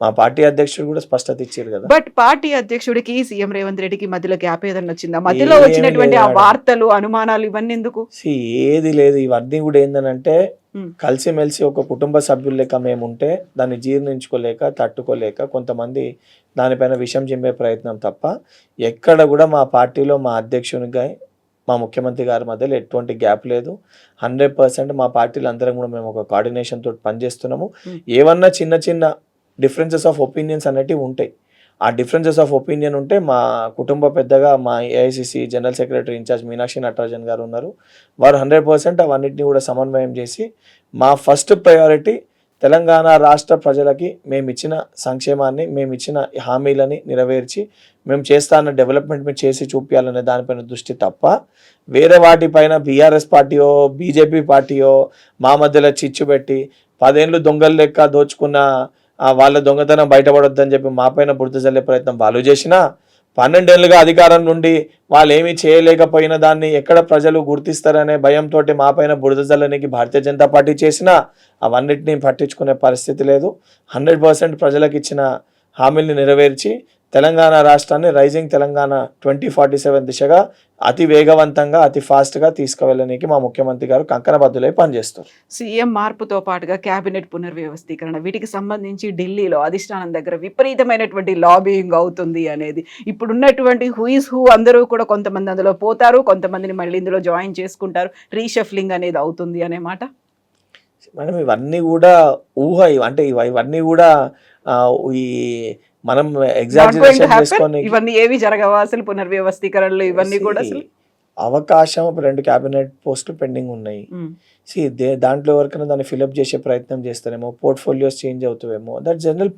మా పార్టీ అధ్యక్షుడు కూడా స్పష్టత ఇచ్చారు కదా. బట్ పార్టీ అధ్యక్షుడికి సీఎం రేవంత్ రెడ్డికి మధ్యలో గ్యాప్ ఏదన్నా వచ్చిందా? మధ్యలో వచ్చినటువంటి ఆ వార్తలు, అనుమానాలు ఇవన్నీ ఎందుకు? ఏది లేదు. ఇవన్నీ కూడా ఏందనంటే కలిసిమెలిసి ఒక కుటుంబ సభ్యుల లెక్క మేము ఉంటే దాన్ని జీర్ణించుకోలేక, తట్టుకోలేక కొంతమంది దానిపైన విషం చిమ్మే ప్రయత్నం తప్ప ఎక్కడ కూడా మా పార్టీలో మా అధ్యక్షునిగా, మా ముఖ్యమంత్రి గారి మధ్యలో ఎటువంటి గ్యాప్ లేదు. 100% మా పార్టీలు అందరం కూడా మేము ఒక కోఆర్డినేషన్ తోటి పనిచేస్తున్నాము. ఏమన్నా చిన్న చిన్న డిఫరెన్సెస్ ఆఫ్ ఒపీనియన్స్ అనేటివి ఉంటాయి. ఆ డిఫరెన్సెస్ ఆఫ్ ఒపీనియన్ ఉంటే మా కుటుంబ పెద్దగా మా AICC general secretary incharge Meenakshi Natarajan గారు ఉన్నారు. వారు 100% అవన్నిటిని కూడా సమన్వయం చేసి మా ఫస్ట్ ప్రయారిటీ తెలంగాణ రాష్ట్ర ప్రజలకి మేము ఇచ్చిన సంక్షేమాన్ని, మేము ఇచ్చిన హామీలని నెరవేర్చి మేము చేస్తాన్న డెవలప్మెంట్ మేము చేసి చూపించాలనే దానిపైన దృష్టి తప్ప వేరే వాటిపైన బీఆర్ఎస్ పార్టీయో, బీజేపీ పార్టీయో మా మధ్యలో చిచ్చు పెట్టి 10 ఏళ్ళు దొంగలు లెక్క దోచుకున్న వాళ్ళ దొంగతనం బయటపడొద్దని చెప్పి మా పైన బురద జల్లే ప్రయత్నం వాళ్ళు చేసినా, 12 ఏళ్ళుగా అధికారం నుండి వాళ్ళు ఏమీ చేయలేకపోయిన దాన్ని ఎక్కడ ప్రజలు గుర్తిస్తారనే భయంతో మా పైన బురద జల్లనికి భారతీయ జనతా పార్టీ చేసినా అవన్నిటిని పట్టించుకునే పరిస్థితి లేదు. 100% ప్రజలకు ఇచ్చిన హామీల్ని నెరవేర్చి తెలంగాణ రాష్ట్రాన్ని రైజింగ్ తెలంగాణ 2047 దిశగా అతి వేగవంతంగా, అతి ఫాస్ట్గా తీసుకువెళ్ళడానికి మా ముఖ్యమంత్రి గారు కంకణబద్దులై పనిచేస్తారు. సీఎం మార్పుతో పాటుగా క్యాబినెట్ పునర్వ్యవస్థీకరణ, వీటికి సంబంధించి ఢిల్లీలో అధిష్టానం దగ్గర విపరీతమైనటువంటి లాబింగ్ అవుతుంది అనేది ఇప్పుడున్నటువంటి హూ అందరూ కూడా కొంతమంది అందులో పోతారు, కొంతమందిని మళ్ళీ ఇందులో జాయిన్ చేసుకుంటారు, రీషఫ్లింగ్ అనేది అవుతుంది అనే మాట. మేడం ఇవన్నీ కూడా ఊహ, అంటే ఇవన్నీ కూడా ఈ మనం ఎగ్జాజరేషన్ చేసుకొని ఇవన్నీ ఏవి జరగవా అసలు? పునర్వ్యవస్థీకరణలు ఇవన్నీ కూడా అసలు అవకాశం 2 క్యాబినెట్ పోస్టులు పెండింగ్ ఉన్నాయి. దాంట్లో ఎవరికైనా దాన్ని ఫిలప్ చేసే ప్రయత్నం చేస్తారేమో, పోర్ట్ఫోలియోస్ చేంజ్ అవుతాయేమో, that general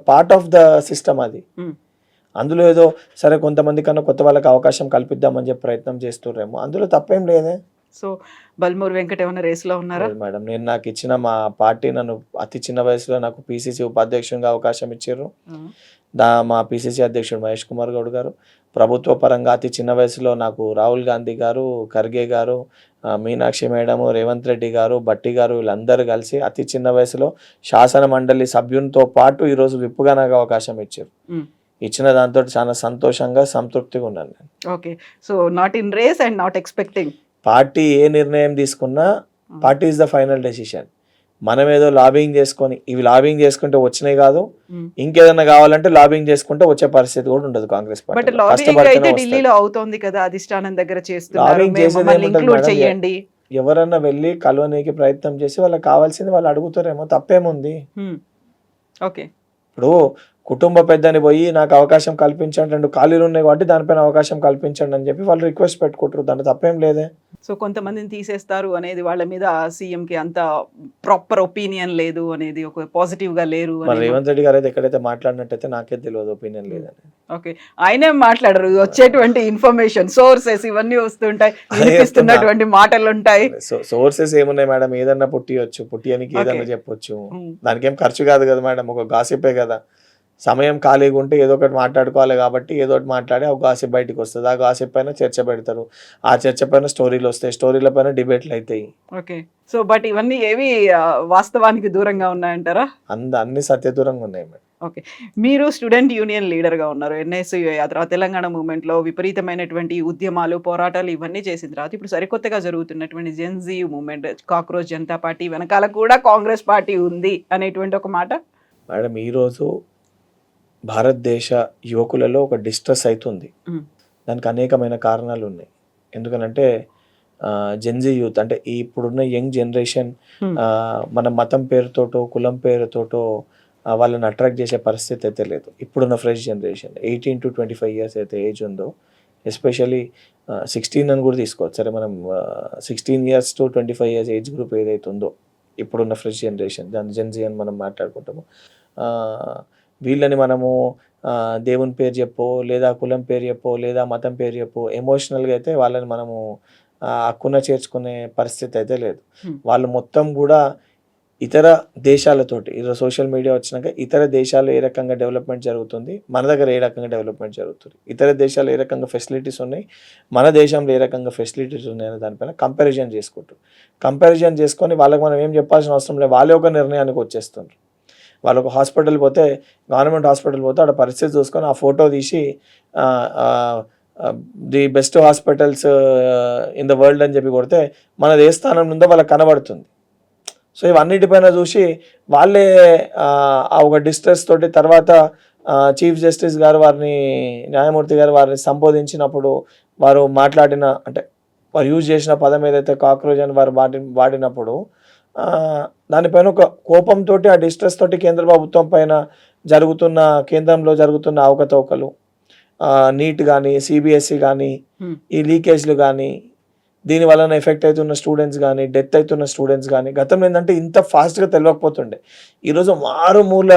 part of the system అది. అందులో ఏదో సరే కొంతమంది కన్నా కొత్త వాళ్ళకి అవకాశం కల్పిద్దామని చెప్పి ప్రయత్నం చేస్తున్నారేమో, అందులో తప్పేం లేదే. సో బల్మూర్ వెంకట్ ఏమైనా రేస్లో ఉన్నారా? మేడం నేను నాకు ఇచ్చిన మా పార్టీ నన్ను అతి చిన్న వయసులో నాకు పిసిసి ఉపాధ్యక్షునిగా అవకాశం ఇచ్చారు. మా పిసిసి అధ్యక్షుడు మహేష్ కుమార్ గౌడ్ గారు, ప్రభుత్వ పరంగా అతి చిన్న వయసులో నాకు రాహుల్ గాంధీ గారు, ఖర్గే గారు, మీనాక్షి మేడం, రేవంత్ రెడ్డి గారు, భట్టి గారు వీళ్ళందరూ కలిసి అతి చిన్న వయసులో శాసన మండలి సభ్యునితో పాటు ఈరోజు విప్పుగా నాకు అవకాశం ఇచ్చారు. ఇచ్చిన దాంతో చాలా సంతోషంగా, సంతృప్తిగా ఉన్నాను నేను. Okay, so not in race and not expecting. Party ఏ నిర్ణయం తీసుకున్నా party is the final decision. మనం ఏదో లాబింగ్ చేసుకొని ఇవి లాబింగ్ చేసుకుంటే వచ్చినాయి కాదు, ఉమ్. ఇంకేదన్నా కావాలంటే లాబింగ్ చేసుకుంటే వచ్చే పరిస్థితి కూడా ఉండదు కాంగ్రెస్ బట్ పార్టీ. లాబింగ్ అయితే ఢిల్లీలో అవుతోంది కదా, అధిష్టానం దగ్గర చేస్తున్నారు, లాబింగ్ మేము చేసేది మమ్మల్ని ఏముంటది ఇంక్లూడ్ మేడం? చెయ్యండి. ఎవరన్నా వెళ్ళి కలవనీకి ప్రయత్నం చేసి వాళ్ళకి కావాల్సింది వాళ్ళు అడుగుతారేమో, తప్పేముంది? ఓకే. ఇప్పుడు కుటుంబ పెద్దని పోయి నాకు అవకాశం కల్పించండి, 2 ఖాళీలు ఉన్నాయి కాబట్టి దానిపైన అవకాశం కల్పించండి అని చెప్పి వాళ్ళు రిక్వెస్ట్ పెట్టుకుంటారు, దాంట్లో తప్పేం లేదే. సో కొంతమందిని తీసేస్తారు అనేది వాళ్ళ మీద సీఎం కి అంత ప్రాపర్ ఒపీనియన్ లేదు అనేది, ఒక పాజిటివ్ గా లేరు మరి అనేది. రేవంత్ రెడ్డి గారు అయితే ఎక్కడైతే మాట్లాడినట్టయితే నాకే తెలియదు ఒపీనియన్ లేదని. ఓకే, ఆయనే మాట్లాడరు, వచ్చేటువంటి ఇన్ఫర్మేషన్ సోర్సెస్ ఇవన్నీ వస్తుంటాయి, వినిపిస్తున్నటువంటి మాటలు ఉంటాయి. సోర్సెస్ ఏమున్నాయి మేడం? ఏదన్నా పుట్టియనికి ఏదన్నా చెప్పొచ్చు, దానికేం ఖర్చు కాదు కదా మేడం, ఒక గాసిపే కదా. సమయం ఖాళీగా ఉంటే ఏదో ఒకటి మాట్లాడుకోవాలి కాబట్టి ఏదో ఒకటి మాట్లాడి ఆ గాసిప్ బయటకు వస్తుంది, ఆ గాసిప్ పైన చర్చ పెడతారు, ఆ చర్చ పైన స్టోరీలు వస్తాయి, స్టోరీల పైన డిబేట్లు అవుతాయి. ఓకే, సో బట్ ఇవన్నీ ఏవి వాస్తవానికి దూరంగా ఉన్నాయంటారా? అన్ని సత్యదూరంగా ఉన్నాయి మేడం. ఓకే, మీరు స్టూడెంట్ యూనియన్ లీడర్గా ఉన్నారు, ఎన్ఎస్యుఐ, ఆ తర్వాత తెలంగాణ మూవ్మెంట్లో విపరీతమైనటువంటి ఉద్యమాలు, పోరాటాలు ఇవన్నీ చేసిన తర్వాత ఇప్పుడు సరికొత్తగా జరుగుతున్నటువంటి Gen Z movement, cockroach Janata party వెనకాల కూడా కాంగ్రెస్ పార్టీ ఉంది అనేటువంటి ఒక మాట. మేడం, ఈరోజు భారతదేశ యువకులలో ఒక డిస్ట్రెస్ అవుతుంది. దానికి అనేకమైన కారణాలు ఉన్నాయి. ఎందుకనంటే జెన్జీ యూత్ అంటే ఇప్పుడున్న యంగ్ జనరేషన్ మన మతం పేరుతోటో కులం పేరుతోటో వాళ్ళని అట్రాక్ట్ చేసే పరిస్థితి అయితే లేదు. ఇప్పుడున్న ఫ్రెష్ జనరేషన్ 18 to 25 years అయితే ఏజ్ ఉందో, ఎస్పెషల్లీ 16 అని కూడా తీసుకోవచ్చు, సరే మనం 16 years to 25 years age group ఏదైతే ఉందో ఇప్పుడున్న ఫ్రెష్ జనరేషన్, దాన్ని జెన్జీ అని మనం మాట్లాడుకుంటాము. వీళ్ళని మనము దేవుని పేరు చెప్పో లేదా కులం పేరు చెప్పో లేదా మతం పేరు చెప్పో ఎమోషనల్గా అయితే వాళ్ళని మనము హక్కున చేర్చుకునే పరిస్థితి అయితే లేదు. వాళ్ళు మొత్తం కూడా ఇతర దేశాలతోటి, ఈరోజు సోషల్ మీడియా వచ్చినాక ఇతర దేశాల్లో ఏ రకంగా డెవలప్మెంట్ జరుగుతుంది, మన దగ్గర ఏ రకంగా డెవలప్మెంట్ జరుగుతుంది, ఇతర దేశాల్లో ఏ రకంగా ఫెసిలిటీస్ ఉన్నాయి, మన దేశంలో ఏ రకంగా ఫెసిలిటీస్ ఉన్నాయనే దానిపైన కంపారిజన్ చేసుకుంటారు. కంపారిజన్ చేసుకొని వాళ్ళకి మనం ఏం చెప్పాల్సిన అవసరం లేదు, వాళ్ళే ఒక నిర్ణయానికి వచ్చేస్తుంటారు. వాళ్ళు ఒక హాస్పిటల్ పోతే, గవర్నమెంట్ హాస్పిటల్ పోతే ఆడ పరిస్థితి చూసుకొని ఆ ఫోటో తీసి the best hospitals in the world అని చెప్పి కొడితే మనది ఏ స్థానం ఉందో వాళ్ళకి కనబడుతుంది. సో ఇవన్నిటిపైన చూసి వాళ్ళే ఆ ఒక డిస్ట్రెస్ తోటి తర్వాత చీఫ్ జస్టిస్ గారు వారిని, న్యాయమూర్తి గారు వారిని సంబోధించినప్పుడు వారు మాట్లాడిన, అంటే వారు యూజ్ చేసిన పదం ఏదైతే కాక్రోచ్ అని వారు వాడినప్పుడు దానిపైన ఒక కోపంతో, ఆ డిస్ట్రెస్ తోటి కేంద్ర ప్రభుత్వం పైన కేంద్రంలో జరుగుతున్న అవకతవకలు, నీట్ కానీ సిబిఎస్ఈ కానీ ఈ లీకేజ్లు కానీ, దీని వలన ఎఫెక్ట్ అవుతున్న స్టూడెంట్స్ కానీ, డెత్ అవుతున్న స్టూడెంట్స్ కానీ, గతంలో ఏంటంటే ఇంత ఫాస్ట్గా తెలియకపోతుండే, ఈరోజు మారుమూల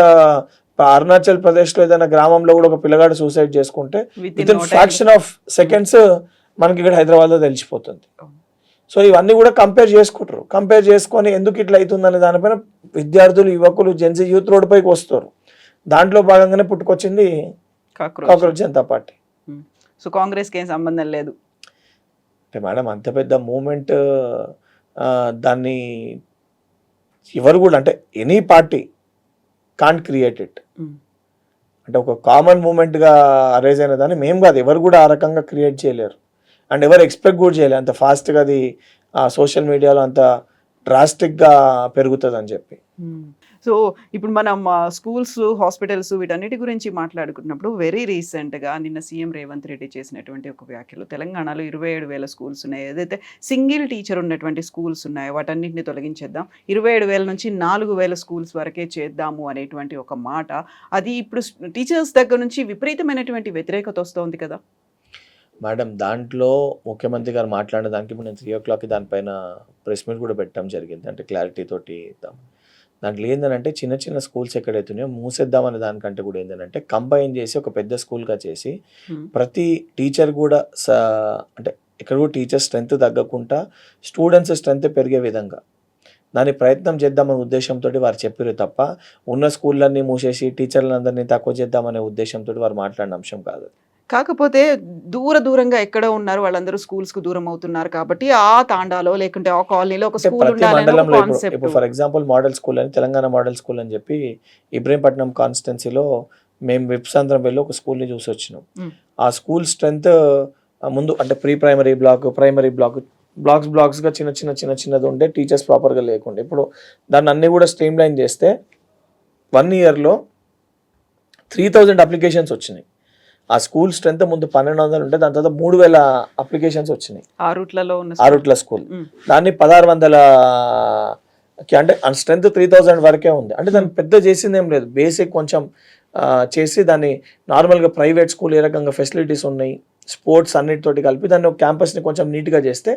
అరుణాచల్ ప్రదేశ్లో ఏదైనా గ్రామంలో కూడా ఒక పిల్లగాడు సూసైడ్ చేసుకుంటే విత్ ఫ్రాక్షన్ ఆఫ్ సెకండ్స్ మనకి ఇక్కడ హైదరాబాద్లో తెలిసిపోతుంది. సో ఇవన్నీ కూడా కంపేర్ చేసుకుంటారు. కంపేర్ చేసుకొని ఎందుకు ఇట్లా అవుతుందనే దానిపైన విద్యార్థులు, యువకులు, జెన్జీ యూత్ రోడ్ పైకి వస్తారు. దాంట్లో భాగంగానే పుట్టుకొచ్చింది కాక్రోచ్ జనతా పార్టీ. సో కాంగ్రెస్కి ఏం సంబంధం లేదు అంటే మేడం, అంత పెద్ద మూమెంట్ దాన్ని ఎవరు కూడా, అంటే any party can't create it. అంటే ఒక కామన్ మూమెంట్గా అరేజ్ అయిన దాన్ని మేము కాదు, ఎవరు కూడా ఆ రకంగా క్రియేట్ చేయలేరు. అండ్ ఎవరు ఎక్స్పెక్ట్ కూడా చేయలేదు అంత ఫాస్ట్గా అది సోషల్ మీడియాలో అంత డ్రాస్టిక్గా పెరుగుతుంది అని చెప్పి. సో ఇప్పుడు మనం స్కూల్స్, హాస్పిటల్స్ వీటన్నిటి గురించి మాట్లాడుకున్నప్పుడు వెరీ రీసెంట్గా నిన్న సీఎం రేవంత్ రెడ్డి చేసినటువంటి ఒక వ్యాఖ్యలు, తెలంగాణలో 27,000 స్కూల్స్ ఉన్నాయి, ఏదైతే సింగిల్ టీచర్ ఉన్నటువంటి స్కూల్స్ ఉన్నాయో వాటన్నింటిని తొలగించేద్దాం, 27,000 నుంచి 4,000 స్కూల్స్ వరకే చేద్దాము అనేటువంటి ఒక మాట. అది ఇప్పుడు టీచర్స్ దగ్గర నుంచి విపరీతమైనటువంటి వ్యతిరేకత వస్తుంది కదా మేడం. దాంట్లో ముఖ్యమంత్రి గారు మాట్లాడిన దానికి ఇప్పుడు నేను 3 o'clockకి దానిపైన ప్రెస్ మీట్ కూడా పెట్టడం జరిగింది, అంటే క్లారిటీ తోటి ఇద్దాం. దాంట్లో ఏంటంటే చిన్న చిన్న స్కూల్స్ ఎక్కడైతున్నాయో మూసేద్దామనే దానికంటే కూడా ఏంటంటే కంబైన్ చేసి ఒక పెద్ద స్కూల్గా చేసి ప్రతి టీచర్ కూడా అంటే ఇక్కడ కూడా టీచర్ స్ట్రెంత్ తగ్గకుండా స్టూడెంట్స్ స్ట్రెంత్ పెరిగే విధంగా దాని ప్రయత్నం చేద్దామనే ఉద్దేశంతో వారు చెప్పారు తప్ప ఉన్న స్కూళ్ళన్నీ మూసేసి టీచర్లందరినీ తక్కువ చేద్దామనే ఉద్దేశంతో వారు మాట్లాడిన అంశం కాదు. కాకపోతే దూరంగా ఎక్కడో ఉన్నారు వాళ్ళందరూ స్కూల్స్ కు దూరం అవుతున్నారు కాబట్టి ఆ తాండాలో లేకుంటే ఆ కాలనీలో ఒక స్కూల్ మండలంలో ఇప్పుడు ఫర్ ఎగ్జాంపుల్ మోడల్ స్కూల్ అని, తెలంగాణ మోడల్ స్కూల్ అని చెప్పి ఇబ్రహీంపట్నం కాన్స్టిట్యున్సీలో మేము వెబ్సాంధ్రం వెళ్ళి ఒక స్కూల్ని చూసి వచ్చినాం. ఆ స్కూల్ స్ట్రెంత్ ముందు అంటే pre primary block, primary block బ్లాక్స్గా చిన్నది ఉండే టీచర్స్ ప్రాపర్గా లేకుండా ఇప్పుడు దాన్ని అన్ని కూడా స్ట్రీమ్ లైన్ చేస్తే 1 yearలో 3000 అప్లికేషన్స్ వచ్చినాయి. ఆ స్కూల్ స్ట్రెంత్ ముందు 1200 ఉంటే దాని తర్వాత 3000 అప్లికేషన్స్ వచ్చినాయి. ఆ రూట్లలో ఉన్న ఆ రూట్ల స్కూల్ దాన్ని 1600 అంటే స్ట్రెంత్ 3000 వరకే ఉంది. అంటే దాన్ని పెద్ద చేసింది ఏం లేదు, బేసిక్ కొంచెం చేసి దాన్ని నార్మల్గా ప్రైవేట్ స్కూల్ ఏ రకంగా ఫెసిలిటీస్ ఉన్నాయి, స్పోర్ట్స్ అన్నిటితోటి కలిపి దాన్ని క్యాంపస్ని కొంచెం నీట్గా చేస్తే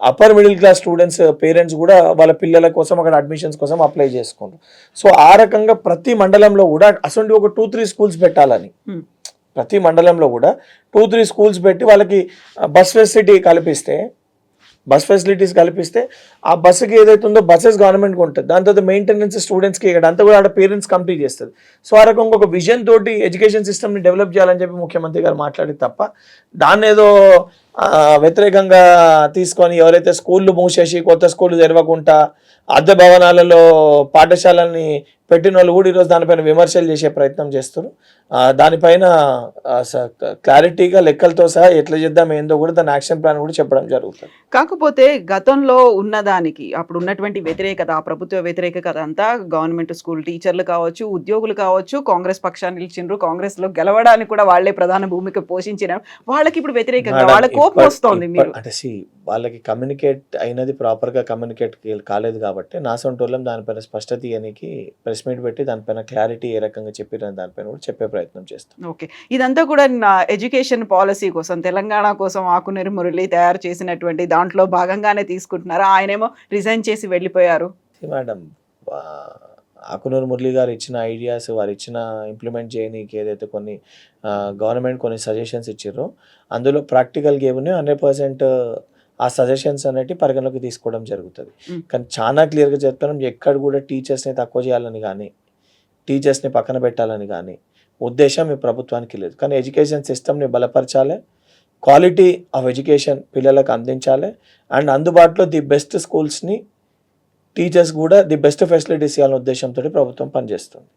upper middle class students parents కూడా వాళ్ళ పిల్లల కోసం అక్కడ అడ్మిషన్స్ కోసం అప్లై చేసుకుంటారు. సో ఆ రకంగా ప్రతి మండలంలో కూడా అసలు ఒక 2-3 స్కూల్స్ పెట్టాలని, ప్రతి మండలంలో కూడా 2-3 స్కూల్స్ పెట్టి వాళ్ళకి బస్ ఫెసిలిటీస్ కల్పిస్తే ఆ బస్సుకి ఏదైతే ఉందో బస్సెస్ గవర్నమెంట్కి ఉంటుంది, దాని తర్వాత మెయింటెనెన్స్ స్టూడెంట్స్కి ఇక్కడ అంతా కూడా ఆడ పేరెంట్స్ కంప్లీట్ చేస్తుంది. సో ఆ రకంగా ఒక విజన్ తోటి ఎడ్యుకేషన్ సిస్టమ్ని డెవలప్ చేయాలని చెప్పి ముఖ్యమంత్రి గారు మాట్లాడి తప్ప దాన్ని ఏదో వ్యతిరేకంగా తీసుకొని ఎవరైతే స్కూళ్ళు మూసేసి కొత్త స్కూళ్ళు తెరవకుండా అద్దె భవనాలలో పాఠశాలల్ని పెట్టిన వాళ్ళు కూడా ఈరోజు దానిపైన విమర్శలు చేసే ప్రయత్నం చేస్తారు. దానిపైన క్లారిటీగా లెక్కలతో సహా ఎట్లా చేద్దాం ఏందో కూడా దాని యాక్షన్ ప్లాన్ కూడా చెప్పడం జరుగుతుంది. కాకపోతే గతంలో ఉన్నదానికి అప్పుడు ఉన్నటువంటి వ్యతిరేకత, ఆ ప్రభుత్వ వ్యతిరేకత అంతా గవర్నమెంట్ స్కూల్ టీచర్లు కావచ్చు, ఉద్యోగులు కావచ్చు, కాంగ్రెస్ పక్షాన్ని నిలిచిండ్రు, కాంగ్రెస్ లో గెలవడానికి కూడా వాళ్లే ప్రధాన భూమిక పోషించిన వాళ్ళకి ఇప్పుడు వ్యతిరేకంగా వాళ్ళ కోపం వస్తోంది. మీరు అంటే వాళ్ళకి కమ్యూనికేట్ అయినది ప్రాపర్ గా కమ్యూనికేట్ కాలేదు కాబట్టి నా సొంటోళ్ళం దానిపైన స్పష్టత ఇవ్వడానికి ప్రెస్ మీట్ పెట్టి దానిపైన క్లారిటీ ఏ రకంగా చెప్పిరని దానిపైన కూడా చెప్పే ప్రయత్నం చేస్తాం. ఓకే, ఇదంతా కూడా నా ఎడ్యుకేషన్ పాలసీ కోసం, తెలంగాణ కోసం ఆకునూరి మురళి తయారు చేసినటువంటి దాంట్లో భాగంగానే తీసుకుంటున్నారు. ఆయనేమో రిజైన్ చేసి వెళ్ళిపోయారు. మేడం, ఆకునూరు మురళి గారు ఇచ్చిన ఐడియాస్, వారు ఇచ్చిన ఇంప్లిమెంట్ చేయడానికి ఏదైతే కొన్ని గవర్నమెంట్ కొన్ని సజెషన్స్ ఇచ్చారో అందులో ప్రాక్టికల్గా ఏమున్నాయో 100% ఆ సజెషన్స్ అనేవి పరిగణలోకి తీసుకోవడం జరుగుతుంది. కానీ చాలా క్లియర్గా చెప్తున్నాం, ఎక్కడ కూడా టీచర్స్ని తక్కువ చేయాలని కానీ టీచర్స్ని పక్కన పెట్టాలని కానీ ఉద్దేశం ఈ ప్రభుత్వానికి లేదు. కానీ ఎడ్యుకేషన్ సిస్టమ్ని బలపరచాలి, క్వాలిటీ ఆఫ్ ఎడ్యుకేషన్ పిల్లలకు అందించాలి, అండ్ అందుబాటులో ది బెస్ట్ స్కూల్స్ని టీచర్స్ కూడా ది బెస్ట్ ఫెసిలిటీస్ ఇవ్వాలనే ఉద్దేశంతో ప్రభుత్వం పనిచేస్తుంది.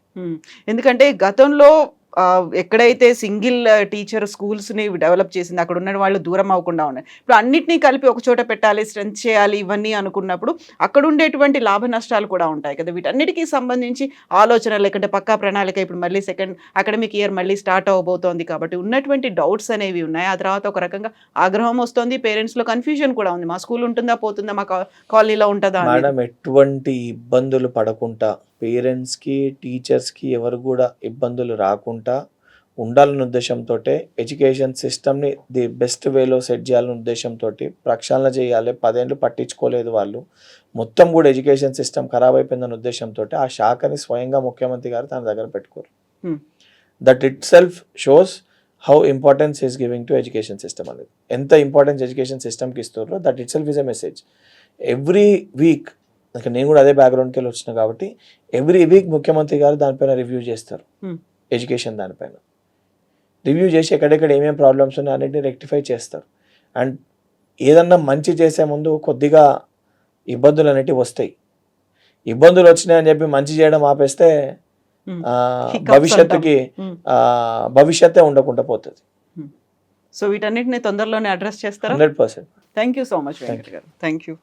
ఎందుకంటే గతంలో ఎక్కడైతే సింగిల్ టీచర్ స్కూల్స్ని డెవలప్ చేసింది అక్కడ ఉన్న వాళ్ళు దూరం అవ్వకుండా ఉన్నాయి. ఇప్పుడు అన్నిటినీ కలిపి ఒక చోట పెట్టాలి, స్ట్రెంత్ చేయాలి, ఇవన్నీ అనుకున్నప్పుడు అక్కడ ఉండేటువంటి లాభ నష్టాలు కూడా ఉంటాయి కదా. వీటన్నిటికీ సంబంధించి ఆలోచన లేకుంటే పక్కా ప్రణాళిక, ఇప్పుడు మళ్ళీ సెకండ్ అకాడమిక్ ఇయర్ మళ్ళీ స్టార్ట్ అవ్వబోతోంది కాబట్టి ఉన్నటువంటి డౌట్స్ అనేవి ఉన్నాయి. ఆ తర్వాత ఒక రకంగా ఆగ్రహం వస్తుంది, పేరెంట్స్లో కన్ఫ్యూజన్ కూడా ఉంది, మా స్కూల్ ఉంటుందా పోతుందా, మా కాలనీలో ఉంటుందా. మేడం, ఎటువంటి ఇబ్బందులు పడకుండా పేరెంట్స్కి టీచర్స్కి ఎవరు కూడా ఇబ్బందులు రాకుండా ఉండాలనే ఉద్దేశంతో ఎడ్యుకేషన్ సిస్టమ్ని ది బెస్ట్ వేలో సెట్ చేయాలనే ఉద్దేశంతో ప్రక్షాళన చేయాలి. 10 ఏళ్ళు పట్టించుకోలేదు వాళ్ళు, మొత్తం కూడా ఎడ్యుకేషన్ సిస్టమ్ ఖరాబ్ అయిపోయిందనే ఉద్దేశంతో ఆ శాఖని స్వయంగా ముఖ్యమంత్రి గారు తన దగ్గర పెట్టుకోరు. That it self shows how importance is giving to education system అనేది. ఎంత ఇంపార్టెన్స్ ఎడ్యుకేషన్ సిస్టమ్కి ఇస్తారో that it self is a message. Every week, నేను కూడా అదే బ్యాక్గ్రౌండ్కి వెళ్ళి వచ్చిన కాబట్టి ఎవ్రీ వీక్ ముఖ్యమంత్రి గారు దానిపైన రివ్యూ చేస్తారు. ఎడ్యుకేషన్ దానిపైన రివ్యూ చేసి ఎక్కడెక్కడ ఏమేమి ప్రాబ్లమ్స్ ఉన్నాయో అన్నింటినీ రెక్టిఫై చేస్తారు. అండ్ ఏదన్నా మంచి చేసే ముందు కొద్దిగా ఇబ్బందులు అనేటివి వస్తాయి. ఇబ్బందులు వచ్చినాయని చెప్పి మంచి చేయడం ఆపేస్తే భవిష్యత్తే ఉండకుండా పోతుంది. సో వీటన్నిటిని తొందరలోనే అడ్రస్ చేస్తారు. 100%. Thank you so much Venkat గారు. Thank you.